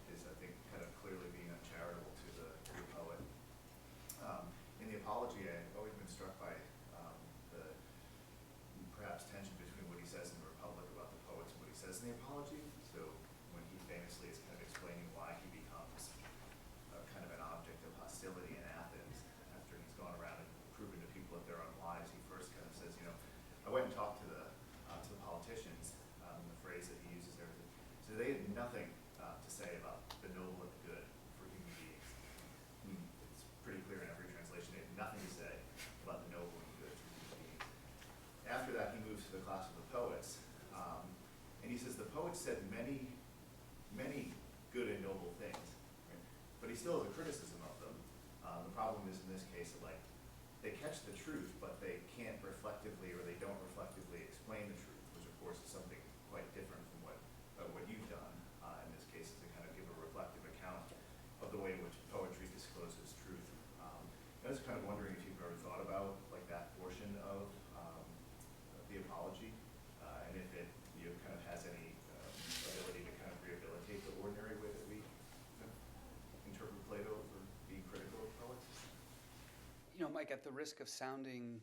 is, I think, kind of clearly being uncharitable to the poet. In the Apology, I've always been struck by the perhaps tension between what he says in the Republic about the poets and what he says in the Apology. So when he famously is kind of explaining why he becomes kind of an object of hostility in Athens after he's gone around and proven to people that they're unwise, he first kind of says, I went and talked to the politicians, the phrase that he uses there, so they had nothing to say about the noble and the good for human beings. It's pretty clear in every translation, they had nothing to say about the noble and the good for human beings. After that, he moves to the class of the poets, and he says the poets said many, many good and noble things, right? But he still has a criticism of them. The problem is in this case that they catch the truth, but they can't reflectively, or they don't reflectively explain the truth, which of course is something quite different from what you've done in this case, is to kind of give a reflective account of the way in which poetry discloses truth. I was kind of wondering if you've ever thought about that portion of the Apology, and if it kind of has any ability to kind of rehabilitate the ordinary way that we interpret Plato or being critical of poets. Mike, at the risk of sounding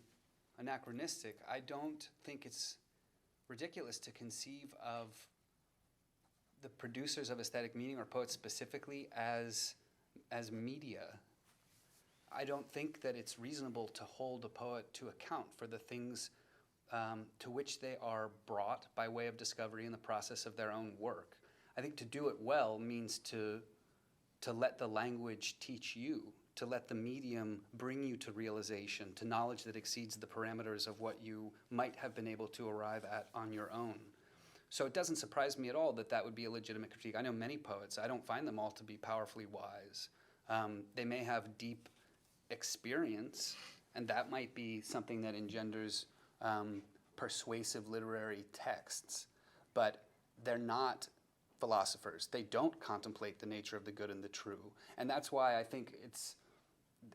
anachronistic, I don't think it's ridiculous to conceive of the producers of aesthetic meaning, or poets specifically, as media. I don't think that it's reasonable to hold a poet to account for the things to which they are brought by way of discovery in the process of their own work. I think to do it well means to let the language teach you, to let the medium bring you to realization, to knowledge that exceeds the parameters of what you might have been able to arrive at on your own. So it doesn't surprise me at all that that would be a legitimate critique. I know many poets. I don't find them all to be powerfully wise. They may have deep experience, and that might be something that engenders persuasive literary texts, but they're not philosophers. They don't contemplate the nature of the good and the true. And that's why I think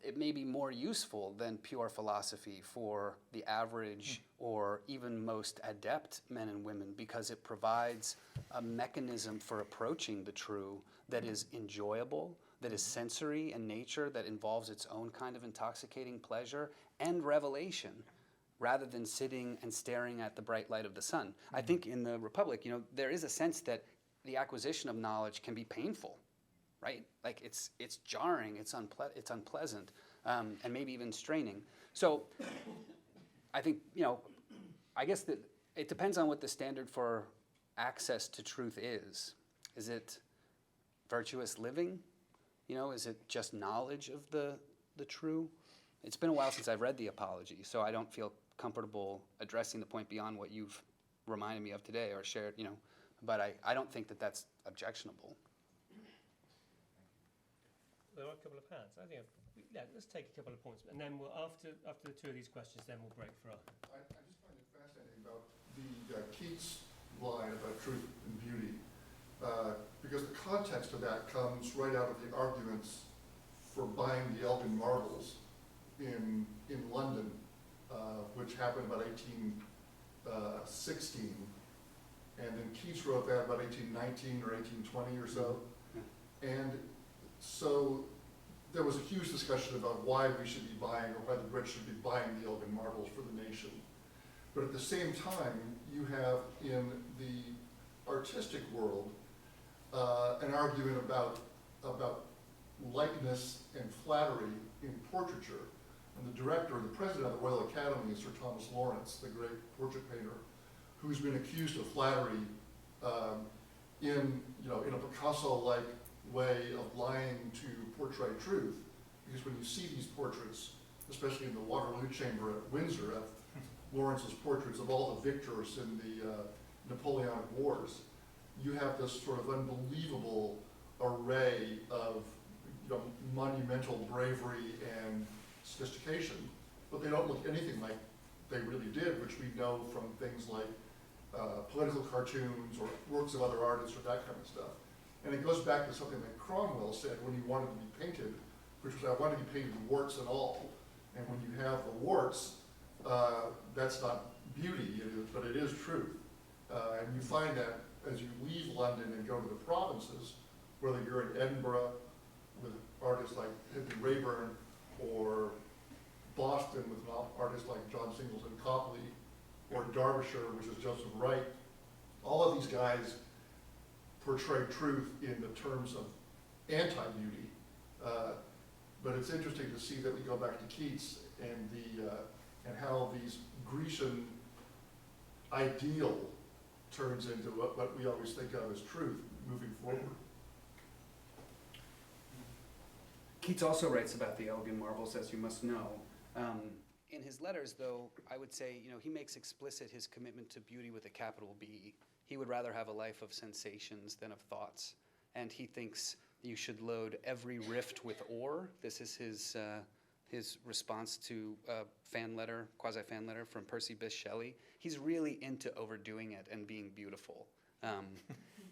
it may be more useful than pure philosophy for the average or even most adept men and women, because it provides a mechanism for approaching the true that is enjoyable, that is sensory in nature, that involves its own kind of intoxicating pleasure and revelation, rather than sitting and staring at the bright light of the sun. I think in the Republic, there is a sense that the acquisition of knowledge can be painful, right? Like it's jarring, it's unpleasant, and maybe even straining. So I think, I guess that it depends on what the standard for access to truth is. Is it virtuous living? Is it just knowledge of the true? It's been a while since I've read the Apology, so I don't feel comfortable addressing the point beyond what you've reminded me of today or shared, but I don't think that that's objectionable. There are a couple of hands. I think, let's take a couple of points, and then we'll, after the two of these questions, then we'll break for our... I just find it fascinating about the Keats line about truth and beauty, because the context of that comes right out of the arguments for buying the Elgin marbles in London, which happened about 1816, and then Keats wrote that about 1819 or 1820 or so, and so there was a huge discussion about why we should be buying, or why the Brits should be buying the Elgin marbles for the nation. But at the same time, you have in the artistic world an argument about likeness and flattery in portraiture. And the director and the president of the Royal Academy is Sir Thomas Lawrence, the great portrait painter, who's been accused of flattery in a Picasso-like way of lying to portray truth. Because when you see these portraits, especially in the Waterloo Chamber at Windsor, of Lawrence's portraits of all the victors in the Napoleonic Wars, you have this sort of unbelievable array of monumental bravery and sophistication, but they don't look anything like they really did, which we know from things like political cartoons or works of other artists or that kind of stuff. And it goes back to something that Cromwell said when he wanted to be painted, which was, I want to be painted warts and all. And when you have the warts, that's not beauty, but it is truth. And you find that as you leave London and go to the provinces, whether you're in Edinburgh with artists like Henry Rayburn, or Boston with artists like John Singleton Copley, or Derbyshire, which is Joseph Wright, all of these guys portray truth in the terms of anti-beauty. But it's interesting to see that we go back to Keats and how these Grecian ideal turns into what we always think of as truth moving forward. Keats also writes about the Elgin marbles, as you must know. In his letters, though, I would say, he makes explicit his commitment to beauty with a capital B. He would rather have a life of sensations than of thoughts. And he thinks you should load every rift with ore. This is his response to a quasi-fan letter from Percy Bysshe Shelley. He's really into overdoing it and being beautiful.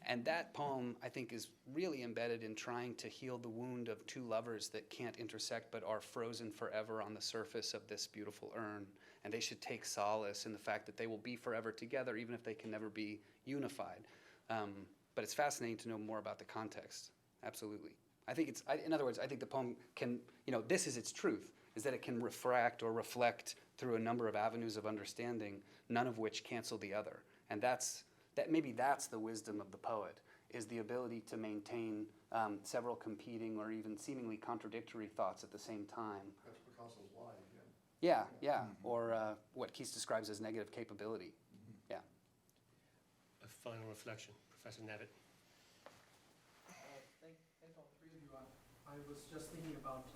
And that poem, I think, is really embedded in trying to heal the wound of two lovers that can't intersect but are frozen forever on the surface of this beautiful urn. And they should take solace in the fact that they will be forever together, even if they can never be unified. But it's fascinating to know more about the context. Absolutely. In other words, I think the poem can, this is its truth, is that it can refract or reflect through a number of avenues of understanding, none of which cancel the other. And maybe that's the wisdom of the poet, is the ability to maintain several competing or even seemingly contradictory thoughts at the same time. That's Picasso's lie again. Yeah. Or what Keats describes as negative capability. Yeah. A final reflection, Professor Nevitt. Thank all three of you. I was just thinking about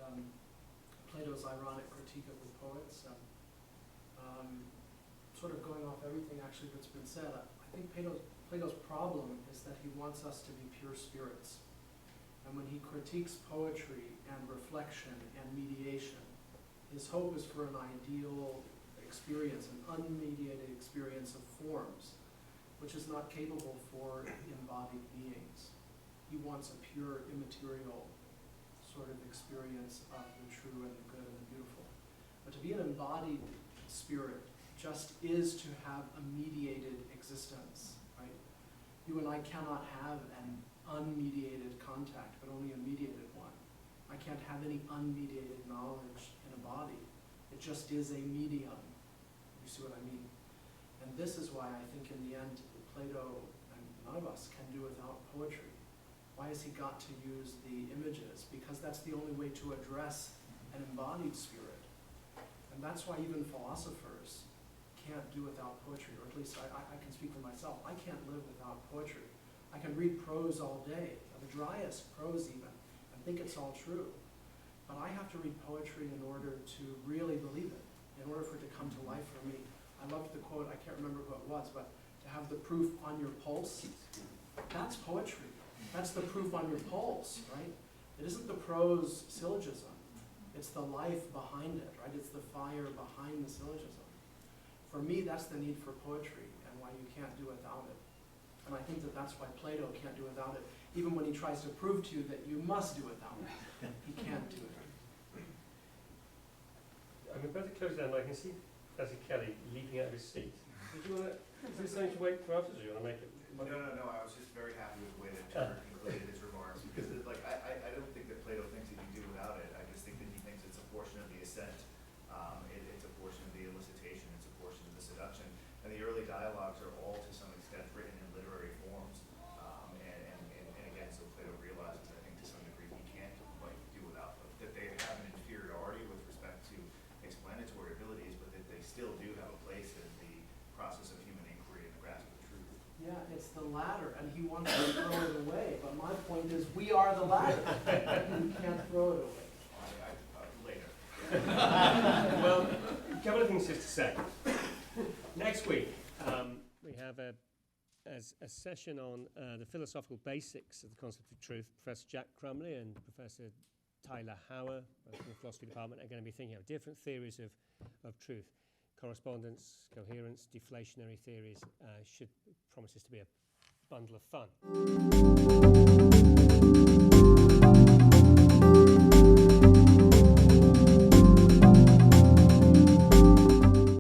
Plato's ironic critique of the poets, sort of going off everything actually that's been said. I think Plato's problem is that he wants us to be pure spirits. And when he critiques poetry and reflection and mediation, his hope is for an ideal experience, an unmediated experience of forms, which is not capable for embodied beings. He wants a pure, immaterial sort of experience of the true and the good and the beautiful. But to be an embodied spirit just is to have a mediated existence, right? You and I cannot have an unmediated contact, but only a mediated one. I can't have any unmediated knowledge in a body. It just is a medium. You see what I mean? And this is why I think in the end, Plato and none of us can do without poetry. Why has he got to use the images? Because that's the only way to address an embodied spirit. And that's why even philosophers can't do without poetry, or at least I can speak for myself. I can't live without poetry. I can read prose all day, the driest prose even, and think it's all true. But I have to read poetry in order to really believe it, in order for it to come to life for me. I loved the quote, I can't remember who it was, but to have the proof on your pulse, that's poetry. That's the proof on your pulse, right? It isn't the prose syllogism. It's the life behind it, right? It's the fire behind the syllogism. For me, that's the need for poetry and why you can't do without it. And I think that that's why Plato can't do without it. Even when he tries to prove to you that you must do without it, he can't do it. I'm about to close down, but I can see Professor Kelly leaping out of his seat. Did you want to, is this something to wait for us, or do you want to make it? No, I was just very happy with the way that Turner concluded his remarks, because I don't think that Plato thinks that you do without it. I just think that he thinks it's a portion of the ascent. It's a portion of the elicitation, it's a portion of the seduction. And the early dialogues are all to some extent written in literary forms. And again, equivalent is we are the ladder. You can't throw it away. Later. Well, a couple of things just to say. Next week, we have a session on the philosophical basics of the concept of truth. Professor Jack Crumley and Professor Tyler Hauer, both from the philosophy department, are going to be thinking of different theories of truth. Correspondence, coherence, deflationary theories promises to be a bundle of fun.